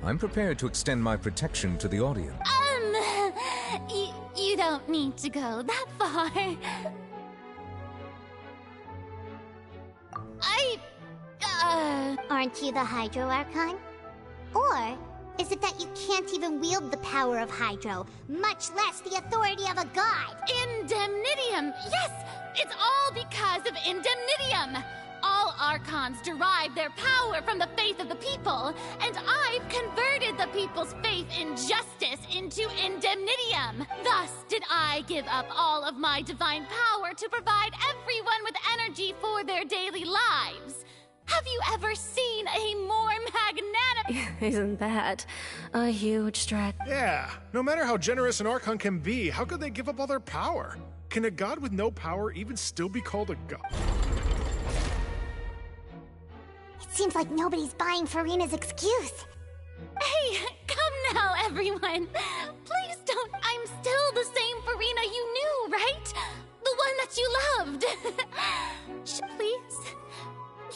I'm prepared to extend my protection to the audience. You don't need to go that far. Aren't you the Hydro Archon? Or is it that you can't even wield the power of Hydro, much less the authority of a god? Indemnitium! Yes! It's all because of Indemnitium! All Archons derive their power from the faith of the people, and I've converted the people's faith in justice into Indemnitium. Thus did I give up all of my divine power to provide everyone with energy for their daily lives. Have you ever seen a more magnanimous... Isn't that a huge stretch? Yeah, no matter how generous an Archon can be, how could they give up all their power? Can a god with no power even still be called a god? It seems like nobody's buying Farina's excuse. Hey, come now, everyone. Please don't... I'm still the same Farina you knew, right? The one that you loved. Please?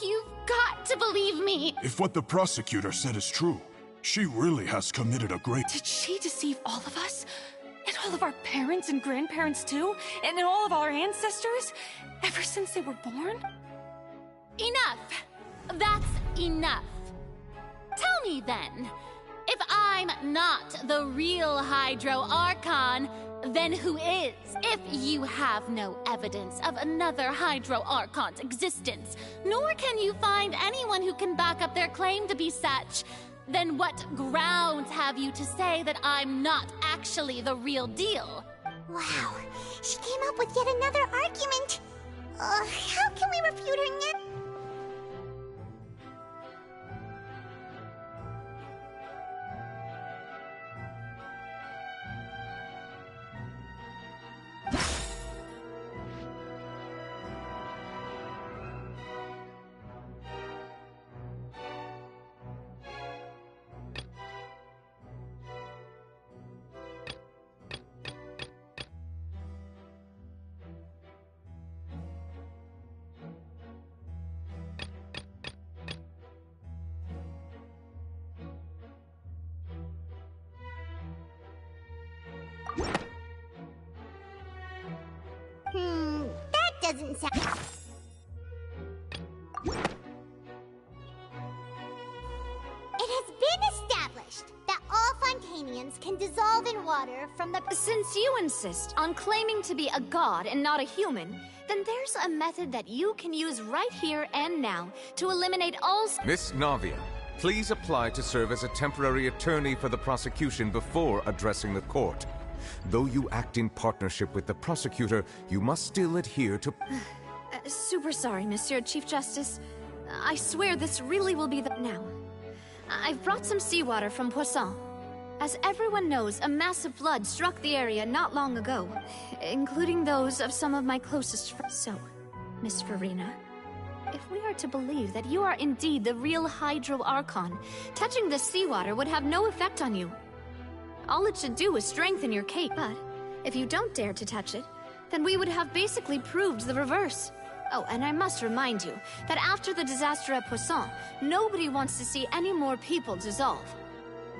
You've got to believe me. If what the prosecutor said is true, she really has committed a great... Did she deceive all of us? And all of our parents and grandparents too? And all of our ancestors? Ever since they were born? Enough. That's enough. Tell me then, if I'm not the real Hydro Archon, then who is? If you have no evidence of another Hydro Archon's existence, nor can you find anyone who can back up their claim to be such, then what grounds have you to say that I'm not actually the real deal? Wow, she came up with yet another argument. How can we refute her yet? That doesn't sound... It has been established that all Fontanians can dissolve in water from the... Since you insist on claiming to be a god and not a human, then there's a method that you can use right here and now to eliminate all... Miss Navia, please apply to serve as a temporary attorney for the prosecution before addressing the court. Though you act in partnership with the prosecutor, you must still adhere to... Super sorry, Monsieur Chief Justice. I swear this really will be the... Now, I've brought some seawater from Poisson. As everyone knows, a massive flood struck the area not long ago, including those of some of my closest friends. So, Miss Farina, if we are to believe that you are indeed the real Hydro Archon, touching the seawater would have no effect on you. All it should do is strengthen your case. But if you don't dare to touch it, then we would have basically proved the reverse. Oh, and I must remind you that after the disaster at Poisson, nobody wants to see any more people dissolve.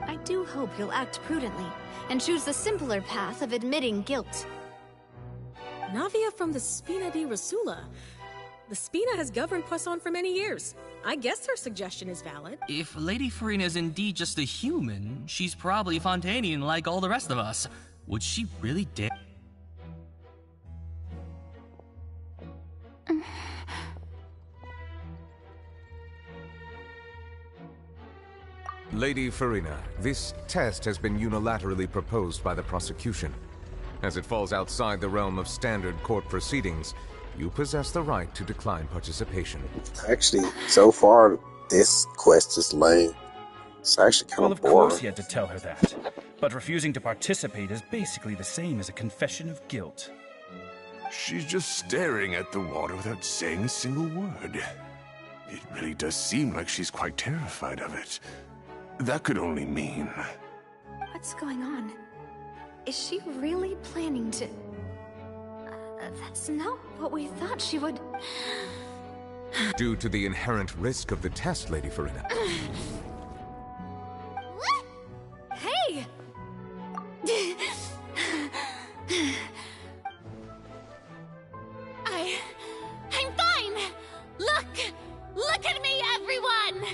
I do hope you'll act prudently and choose the simpler path of admitting guilt. Navia from the Spina di Rasula. The Spina has governed Poisson for many years. I guess her suggestion is valid. If Lady Farina is indeed just a human, she's probably Fontanian like all the rest of us. Would she really dare? Lady Farina, this test has been unilaterally proposed by the prosecution. As it falls outside the realm of standard court proceedings, you possess the right to decline participation. Actually, so far, this quest is lame. It's actually kind of boring. Well, of course he had to tell her that. But refusing to participate is basically the same as a confession of guilt. She's just staring at the water without saying a single word. It really does seem like she's quite terrified of it. That could only mean... What's going on? Is she really planning to... that's not what we thought she would... Due to the inherent risk of the test, Lady Farina. What? Hey! I'm fine! Look at me, everyone!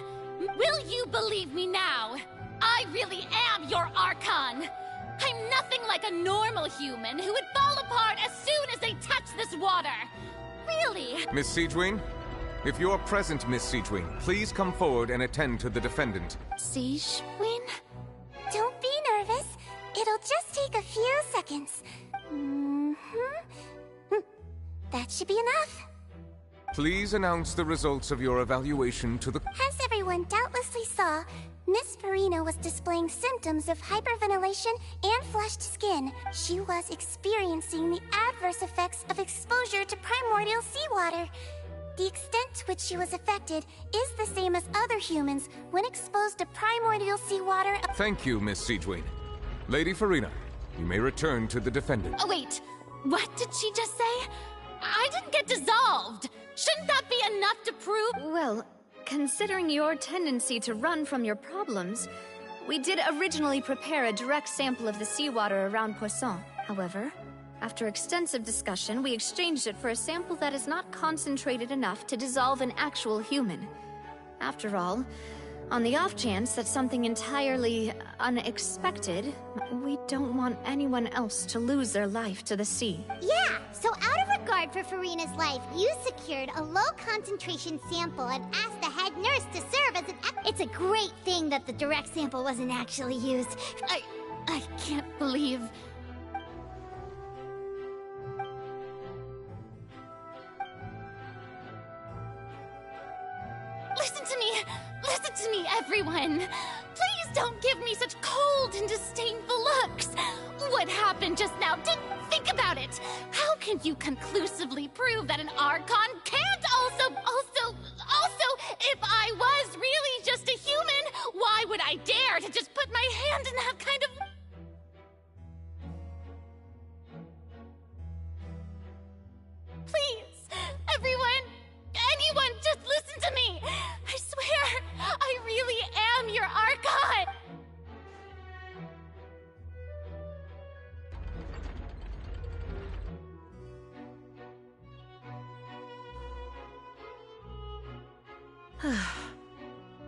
Will you believe me now? I really am your Archon! I'm nothing like a normal human who would fall apart as soon as they touch this water! Really? Miss Siegewin? If you're present, Miss Siegewin, please come forward and attend to the defendant. Siegewin? Don't be nervous. It'll just take a few seconds. That should be enough. Please announce the results of your evaluation to the... As everyone doubtlessly saw, Miss Farina was displaying symptoms of hyperventilation and flushed skin. She was experiencing the adverse effects of exposure to primordial seawater. The extent to which she was affected is the same as other humans when exposed to primordial seawater. Thank you, Miss Siegewing. Lady Farina, you may return to the defendant. Oh, wait. What did she just say? I didn't get dissolved. Shouldn't that be enough to prove? Well, considering your tendency to run from your problems, we did originally prepare a direct sample of the seawater around Poisson. However, after extensive discussion, we exchanged it for a sample that is not concentrated enough to dissolve an actual human. After all, on the off chance that something entirely unexpected, we don't want anyone else to lose their life to the sea. Yeah, so out of regard for Farina's life, you secured a low-concentration sample and asked the head nurse to serve as an... It's a great thing that the direct sample wasn't actually used. I can't believe... Listen to me, everyone! Please don't give me such cold and disdainful looks! What happened just now? Think about it! How can you conclusively prove that an Archon can't also, if I was really just a human, why would I dare to just put my hand in that kind of... Please, everyone, anyone, just listen to me! I swear, I really am your Archon!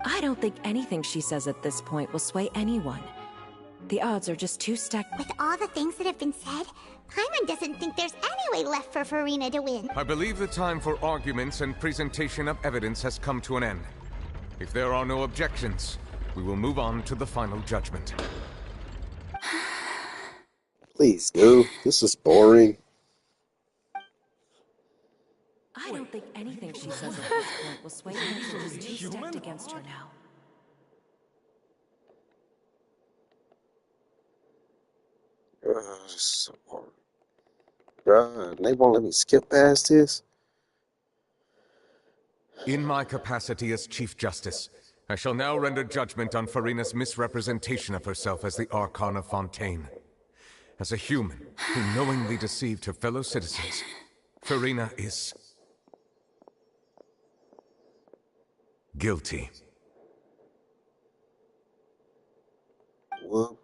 I don't think anything she says at this point will sway anyone. The odds are just too stacked. With all the things that have been said, Paimon doesn't think there's any way left for Farina to win. I believe the time for arguments and presentation of evidence has come to an end. If there are no objections, we will move on to the final judgment. Please, dude. This is boring. I don't think anything she says at this point will sway anyone. She's too stacked against her now. This is so boring. God, they won't let me skip past this? In my capacity as Chief Justice, I shall now render judgment on Farina's misrepresentation of herself as the Archon of Fontaine. As a human who knowingly deceived her fellow citizens, Farina is... guilty. Whoop.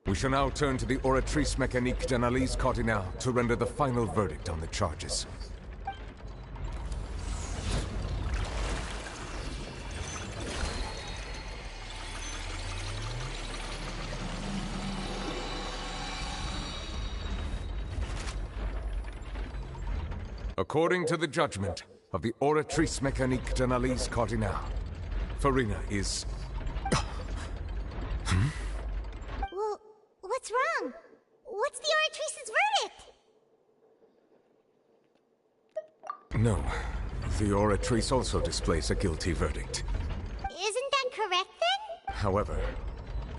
We shall now turn to the Oratrice Mécanique d'Analyse Cardinale to render the final verdict on the charges. According to the judgment of the Oratrice Mécanique d'Analyse Cardinale, Farina is... Well, what's wrong? What's the Oratrice's verdict? No. The Oratrice also displays a guilty verdict. Isn't that correct, then? However,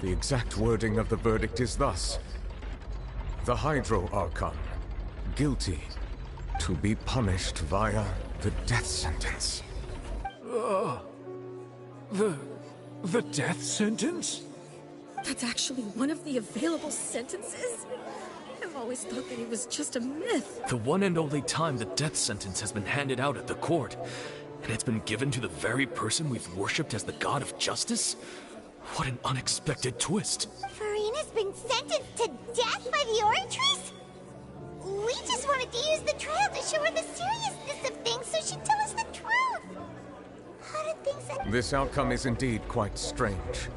the exact wording of the verdict is thus. The Hydro Archon, guilty, to be punished via the death sentence. The death sentence? That's actually one of the available sentences? I've always thought that it was just a myth. The one and only time the death sentence has been handed out at the court, and it's been given to the very person we've worshipped as the god of justice? What an unexpected twist. Farina's been sentenced to death by the Oratrice? We just wanted to use the trial to show her the seriousness of things so she'd tell us the truth. How did things end? This outcome is indeed quite strange.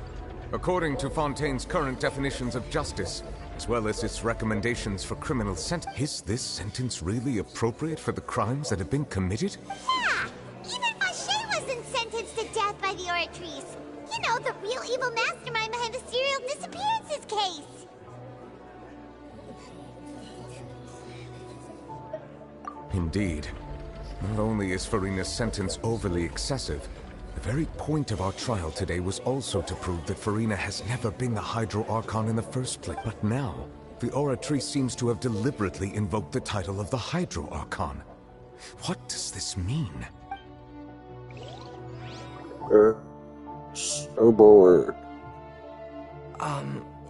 According to Fontaine's current definitions of justice, as well as its recommendations for criminal sentence, is this sentence really appropriate for the crimes that have been committed? Yeah! Even Fauché wasn't sentenced to death by the Oratrice. You know, the real evil mastermind behind the serial disappearances case. Indeed. Not only is Farina's sentence overly excessive, the very point of our trial today was also to prove that Farina has never been the Hydro Archon in the first place. But now, the Oratrice seems to have deliberately invoked the title of the Hydro Archon. What does this mean? So bored.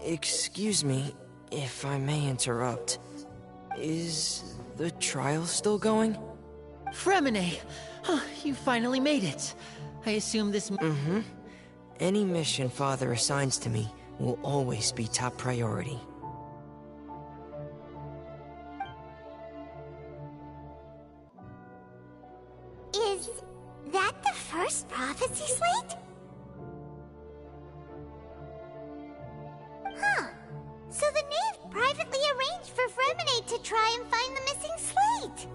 Excuse me, if I may interrupt. Is the trial still going? Fremine! You finally made it. I assume this... Mm-hmm. Any mission Father assigns to me will always be top priority. Is that the first prophecy slate? Huh. So the knave privately arranged for Fremine to try and find the missing slate.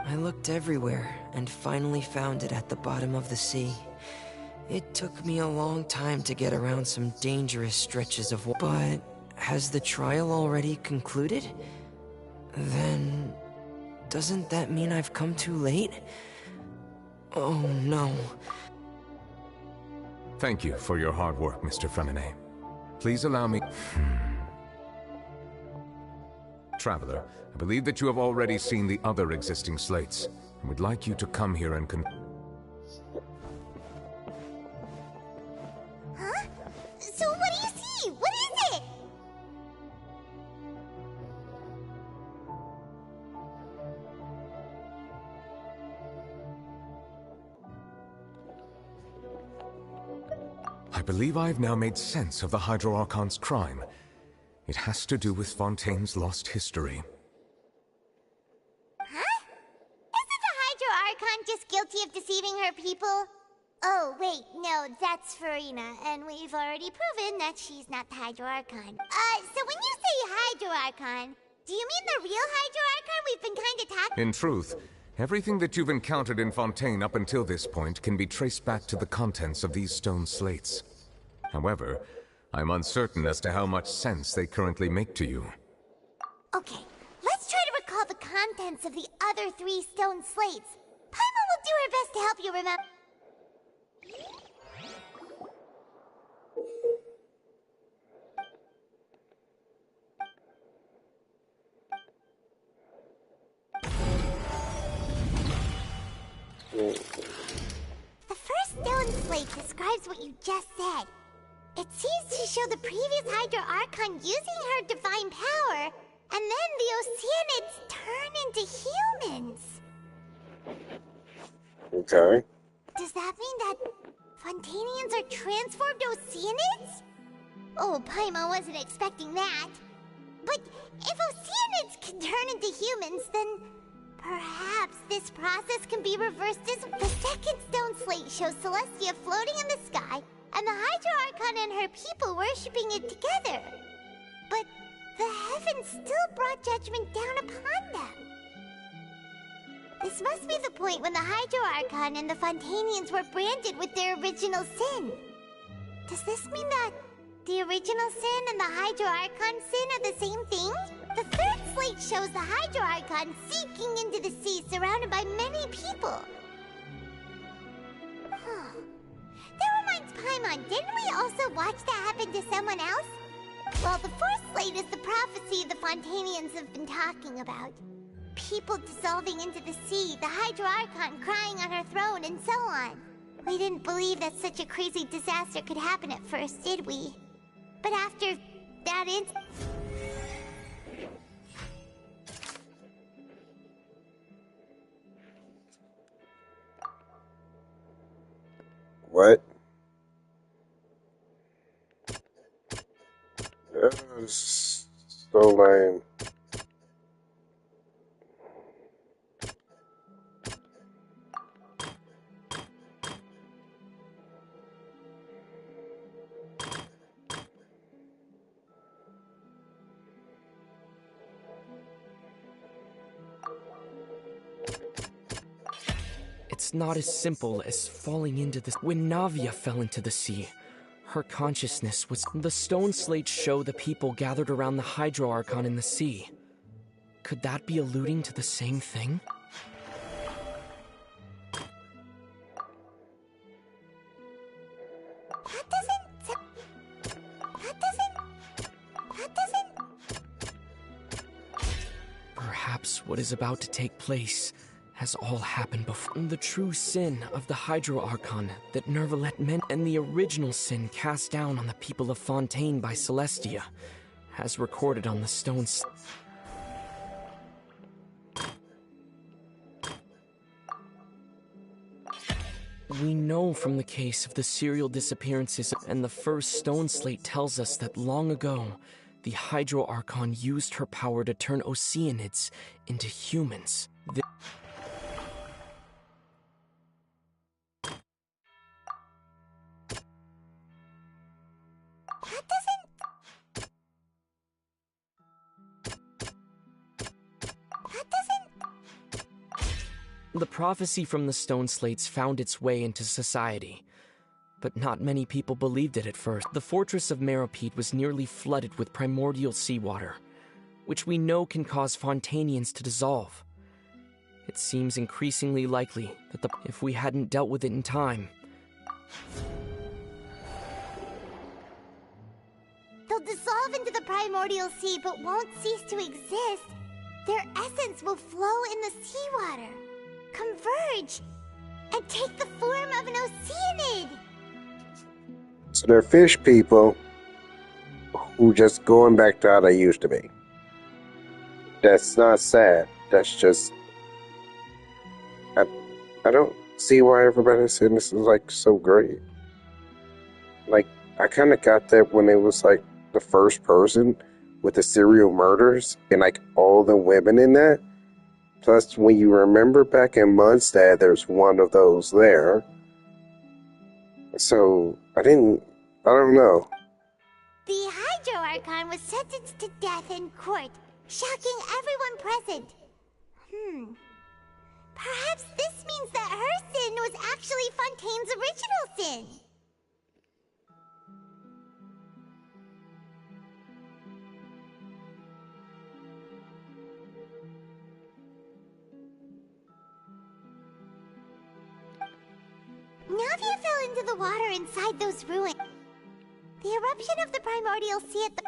I looked everywhere and finally found it at the bottom of the sea. It took me a long time to get around some dangerous stretches of water. But has the trial already concluded? Then... doesn't that mean I've come too late? Oh no. Thank you for your hard work, Mr. Fremine. Please allow me... Traveler, I believe that you have already seen the other existing slates, and would like you to come here and Huh? So what do you see? What is it? I believe I have now made sense of the Hydro Archon's crime. It has to do with Fontaine's lost history. Huh? Isn't the Hydro Archon just guilty of deceiving her people? Oh, wait, no, that's Farina, and we've already proven that she's not the Hydro Archon. So when you say Hydro Archon, do you mean the real Hydro Archon we've been kinda talking? In truth, everything that you've encountered in Fontaine up until this point can be traced back to the contents of these stone slates. However, I'm uncertain as to how much sense they currently make to you. Okay, let's try to recall the contents of the other 3 stone slates. Paimon will do her best to help you remember. The first stone slate describes what you just said. It seems to show the previous Hydro Archon using her divine power, and then the Oceanids turn into humans. Okay. Does that mean that Fontainians are transformed Oceanids? Oh, Paimon wasn't expecting that. But if Oceanids can turn into humans, then perhaps this process can be reversed as the second stone slate shows Celestia floating in the sky, and the Hydro Archon and her people worshipping it together. But the heavens still brought judgment down upon them. This must be the point when the Hydro Archon and the Fontainians were branded with their original sin. Does this mean that the original sin and the Hydro Archon sin are the same thing? The third slate shows the Hydro Archon sinking into the sea surrounded by many people. That reminds Paimon, didn't we also watch that happen to someone else? Well, the fourth slate is the prophecy the Fontainians have been talking about. People dissolving into the sea, the Hydro Archon crying on her throne, and so on. We didn't believe that such a crazy disaster could happen at first, did we? But after that What? That's so lame. It's not as simple as falling into the... When Navia fell into the sea, Her consciousness was... The stone slates show the people gathered around the Hydro Archon in the sea. Could that be alluding to the same thing? Perhaps what is about to take place has all happened before. The true sin of the Hydro Archon that Nervalet meant, and the original sin cast down on the people of Fontaine by Celestia, as recorded on the stones. We know from the case of the serial disappearances, and the first stone slate tells us that long ago, the Hydro Archon used her power to turn Oceanids into humans. The prophecy from the stone slates found its way into society, but not many people believed it at first. The fortress of Meropide was nearly flooded with primordial seawater, which we know can cause Fontainians to dissolve. It seems increasingly likely that if we hadn't dealt with it in time... They'll dissolve into the primordial sea but won't cease to exist. Their essence will flow in the seawater, converge, and take the form of an Oceanid. So they're fish people who just going back to how they used to be. That's not sad. That's just... I don't see why everybody's saying this is like so great. Like, I kind of got that when it was like the first person with the serial murders and like all the women in that. Plus, when you remember back in Mondstadt, there's one of those there. So, I don't know. The Hydro Archon was sentenced to death in court, shocking everyone present. Perhaps this means that her sin was actually Fontaine's original sin. Navia fell into the water inside those ruins. The eruption of the primordial sea at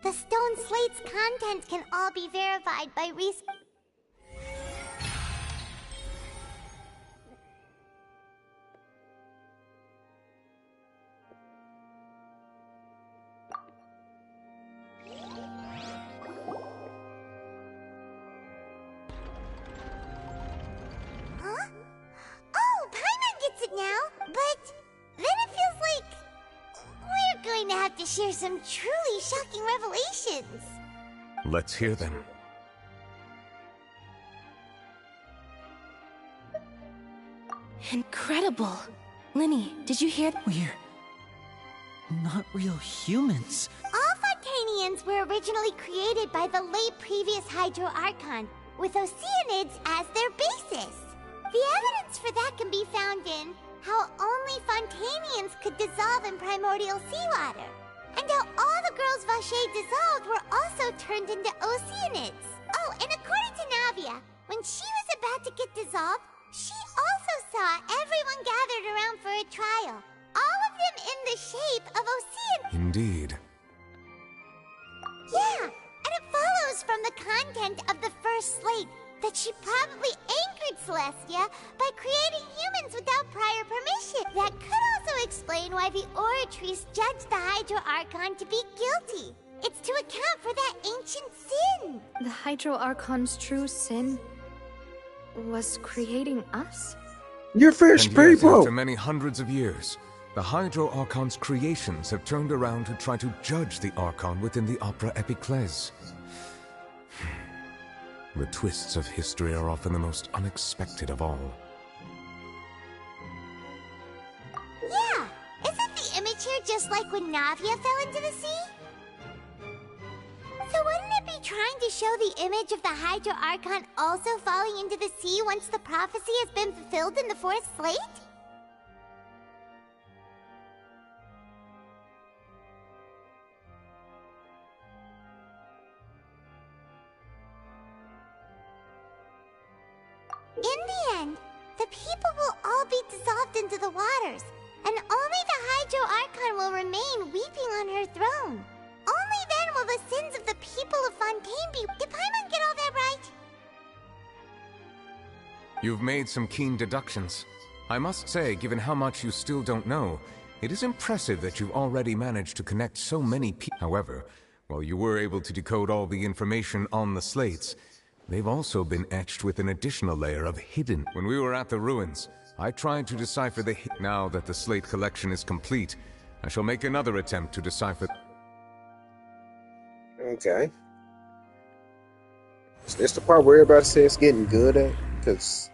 the stone slate's contents can all be verified by research. Share some truly shocking revelations. Let's hear them. Incredible. Linny, did you hear that? We're not real humans. All Fontainians were originally created by the late previous Hydro Archon, with Oceanids as their basis. The evidence for that can be found in how only Fontainians could dissolve in primordial seawater. And how all the girls Vacher dissolved were also turned into Oceanids. Oh, and according to Navia, when she was about to get dissolved, she also saw everyone gathered around for a trial. All of them in the shape of Oceanids. Indeed. Yeah, and it follows from the content of the first slate that she probably angered Celestia by creating humans without prior permission. That could also explain why the Oratrice judged the Hydro Archon to be guilty. It's to account for that ancient sin. The Hydro Archon's true sin was creating us? You're fish and yet, people! After many hundreds of years, the Hydro Archon's creations have turned around to try to judge the Archon within the Opera Epiclese. The twists of history are often the most unexpected of all. Yeah! Isn't the image here just like when Navia fell into the sea? So wouldn't it be trying to show the image of the Hydro Archon also falling into the sea once the prophecy has been fulfilled in the fourth slate? people will all be dissolved into the waters, and only the Hydro Archon will remain weeping on her throne. Only then will the sins of the people of Fontaine be... Did Paimon get all that right? You've made some keen deductions. I must say, given how much you still don't know, it is impressive that you've already managed to connect so many people. However, while you were able to decode all the information on the slates, they've also been etched with an additional layer of hidden. When we were at the ruins, I tried to decipher the Now that the slate collection is complete, I shall make another attempt to decipher. Okay. Is this the part where everybody says getting good at? Because...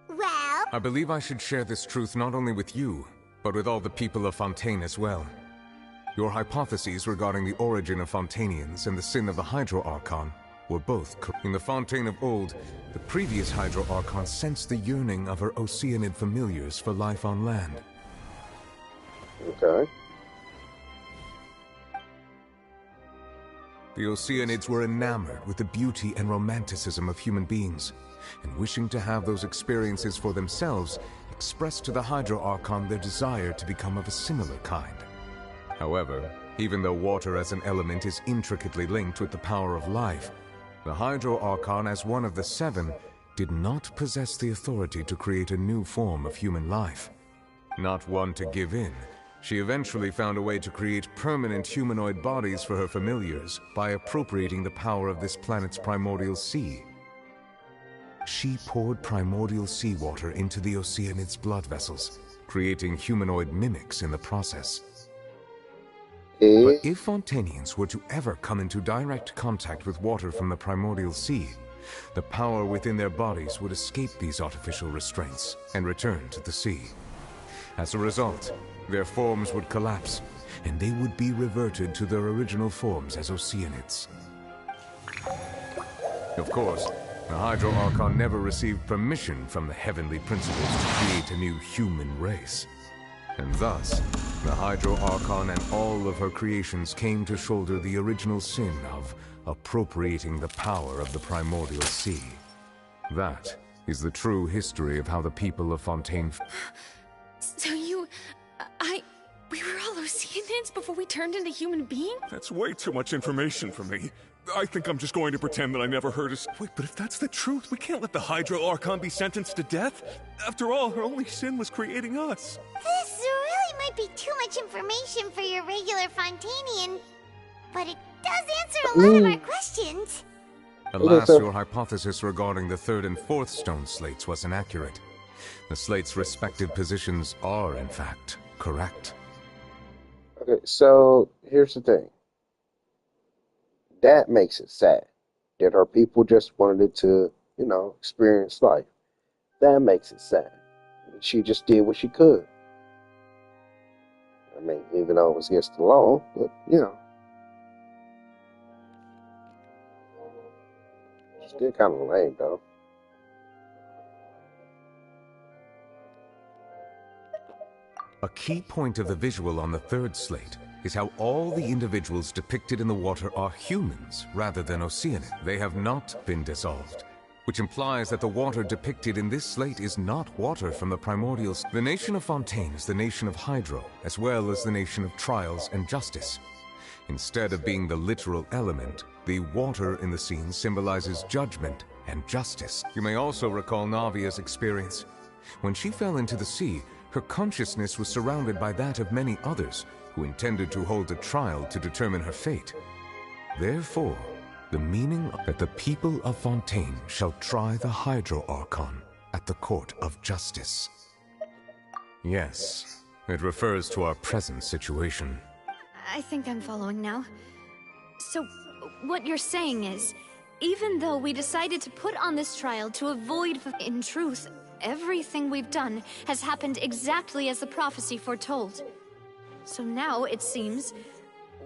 Well... I believe I should share this truth not only with you, but with all the people of Fontaine as well. Your hypotheses regarding the origin of Fontainians and the sin of the Hydro Archon were both correct. In the Fontaine of old, the previous Hydro Archon sensed the yearning of her Oceanid familiars for life on land. Okay. The Oceanids were enamored with the beauty and romanticism of human beings, and wishing to have those experiences for themselves, expressed to the Hydro Archon their desire to become of a similar kind. However, even though water as an element is intricately linked with the power of life, the Hydro Archon, as one of the seven, did not possess the authority to create a new form of human life. Not one to give in, she eventually found a way to create permanent humanoid bodies for her familiars by appropriating the power of this planet's primordial sea. She poured primordial seawater into the Oceanid's blood vessels, creating humanoid mimics in the process. But if Fontainians were to ever come into direct contact with water from the primordial sea, the power within their bodies would escape these artificial restraints and return to the sea. As a result, their forms would collapse, and they would be reverted to their original forms as Oceanids. Of course, the Hydro Archon never received permission from the heavenly principles to create a new human race. And thus, the Hydro Archon and all of her creations came to shoulder the original sin of appropriating the power of the primordial sea. That is the true history of how the people of Fontaine... So we were all Oceanids before we turned into human beings? That's way too much information for me. I think I'm just going to pretend that I never heard us. Wait, but if that's the truth, we can't let the Hydro Archon be sentenced to death. After all, her only sin was creating us. This really might be too much information for your regular Fontainian, but it does answer a lot of our questions. Alas, your hypothesis regarding the third and fourth stone slates was inaccurate. The slates' respective positions are, in fact, correct. Okay, so here's the thing. That makes it sad that our people just wanted to, experience life. That makes it sad. She just did what she could. I mean, even though it was against the law, but, Still kind of lame, though. A key point of the visual on the third slate is how all the individuals depicted in the water are humans rather than Oceanid. They have not been dissolved, which implies that the water depicted in this slate is not water from the primordial sea. The nation of Fontaine is the nation of Hydro, as well as the nation of trials and justice. Instead of being the literal element, the water in the scene symbolizes judgment and justice. You may also recall Navia's experience. When she fell into the sea, her consciousness was surrounded by that of many others who intended to hold a trial to determine her fate. Therefore, the meaning that the people of Fontaine shall try the Hydro Archon at the court of justice. Yes, it refers to our present situation. I think I'm following now. So, what you're saying is, even though we decided to put on this trial to avoid... In truth, everything we've done has happened exactly as the prophecy foretold. So now, it seems,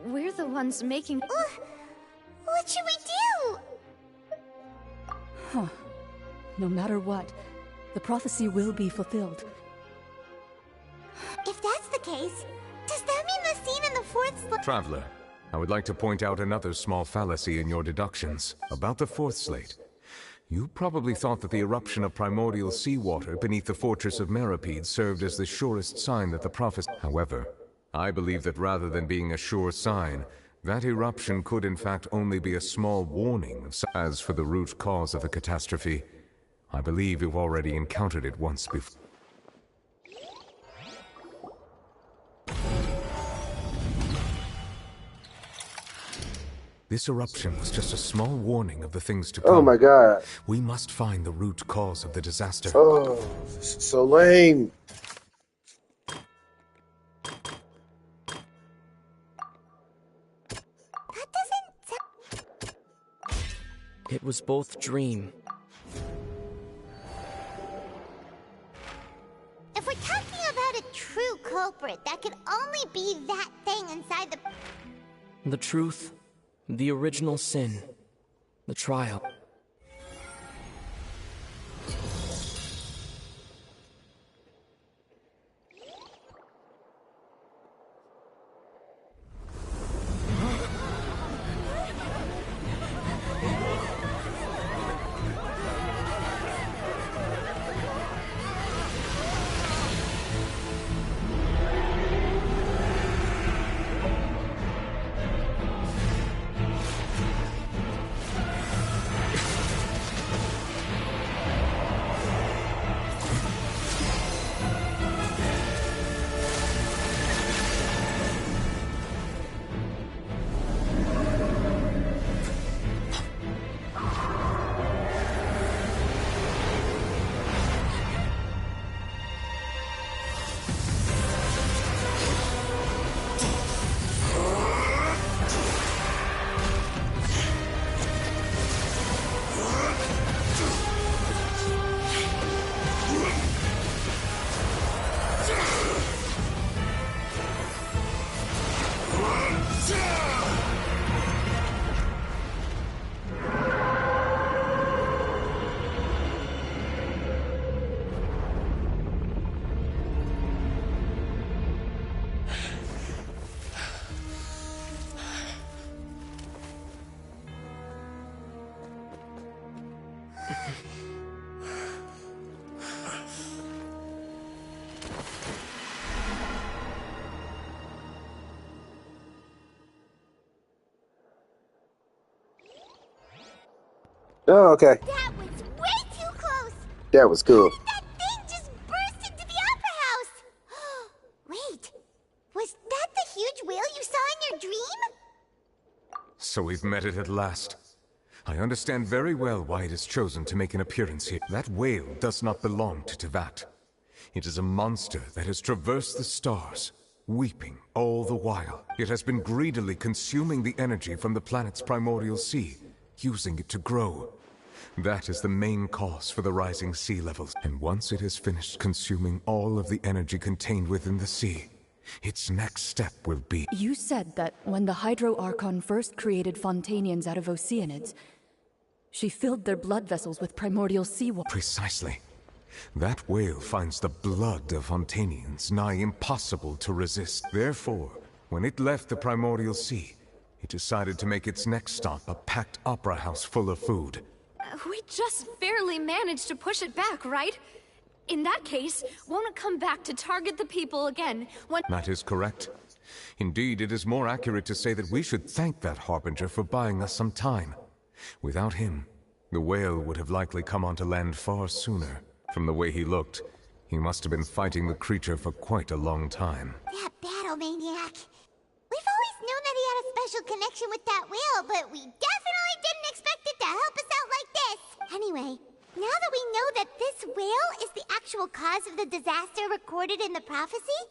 we're the ones making... What should we do? Huh. No matter what, the prophecy will be fulfilled. If that's the case, does that mean the scene in the fourth slate... Traveler, I would like to point out another small fallacy in your deductions about the fourth slate. You probably thought that the eruption of primordial seawater beneath the fortress of Meripede served as the surest sign that the prophecy... However, I believe that rather than being a sure sign, that eruption could in fact only be a small warning. As for the root cause of the catastrophe, I believe you've already encountered it once before. This eruption was just a small warning of the things to come. Oh my god. We must find the root cause of the disaster. Oh, this is so lame. It was both dream. If we're talking about a true culprit, that could only be that thing inside The truth, the original sin, the trial. Oh, okay. That was way too close! That was cool. That thing just burst into the Opera House! Wait, was that the huge whale you saw in your dream? So we've met it at last. I understand very well why it has chosen to make an appearance here. That whale does not belong to Tevat. It is a monster that has traversed the stars, weeping all the while. It has been greedily consuming the energy from the planet's primordial sea, using it to grow. That is the main cause for the rising sea levels. And once it has finished consuming all of the energy contained within the sea, its next step will be... You said that when the Hydro Archon first created Fontanians out of Oceanids, she filled their blood vessels with primordial seawater. Precisely. That whale finds the blood of Fontanians nigh impossible to resist. Therefore, when it left the primordial sea, it decided to make its next stop a packed opera house full of food. We just barely managed to push it back, right? In that case, won't it come back to target the people again when— That is correct. Indeed, it is more accurate to say that we should thank that Harbinger for buying us some time. Without him, the whale would have likely come onto land far sooner. From the way he looked, he must have been fighting the creature for quite a long time. That battle maniac. We've always known that he had a special connection with that whale, but we definitely didn't expect it to help us out like this. Anyway, now that we know that this whale is the actual cause of the disaster recorded in the prophecy,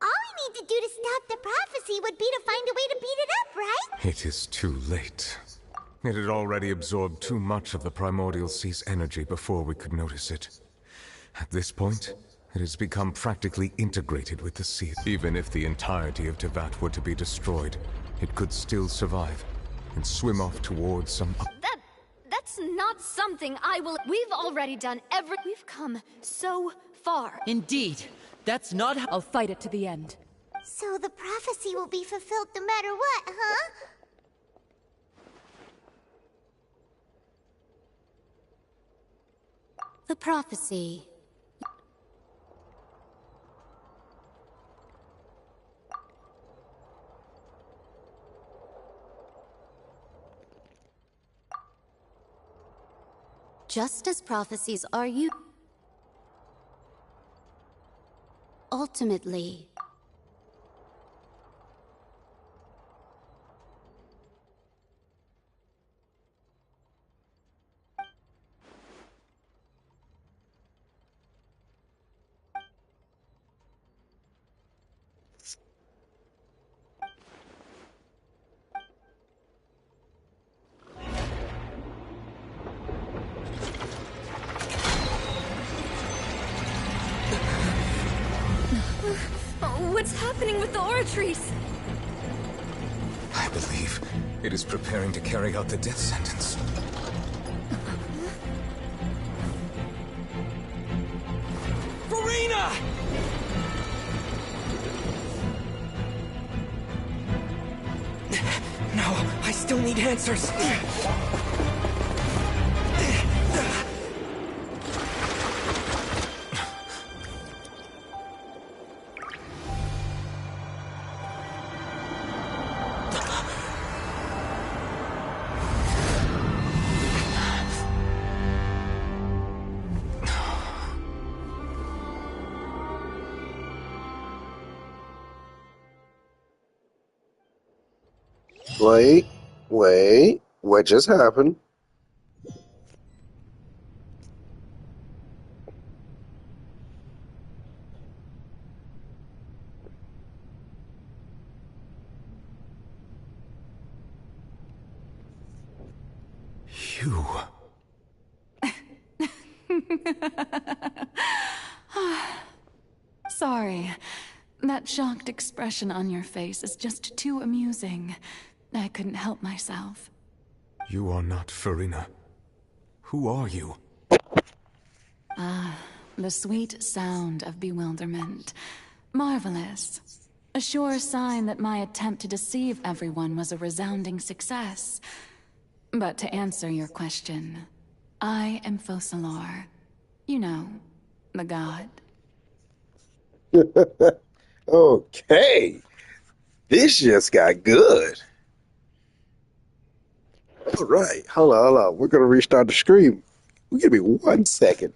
all we need to do to stop the prophecy would be to find a way to beat it up, right? It is too late. It had already absorbed too much of the primordial sea's energy before we could notice it. At this point, it has become practically integrated with the sea. Even if the entirety of Tevat were to be destroyed, it could still survive and swim off towards some... That's not something I will— We've already done We've come so far. Indeed. That's not how— I'll fight it to the end. So the prophecy will be fulfilled no matter what, huh? The prophecy. Just as prophecies are you. Ultimately. What's happening with the oratories? I believe it is preparing to carry out the death sentence. Furina! No, I still need answers. Wait, what just happened? You... Sorry. That shocked expression on your face is just too amusing. I couldn't help myself. You are not Furina. Who are you? Ah, the sweet sound of bewilderment. Marvelous. A sure sign that my attempt to deceive everyone was a resounding success. But to answer your question, I am Focalor. You know, the god. Okay, this just got good. All right, hold on. We're gonna restart the stream. Give me 1 second.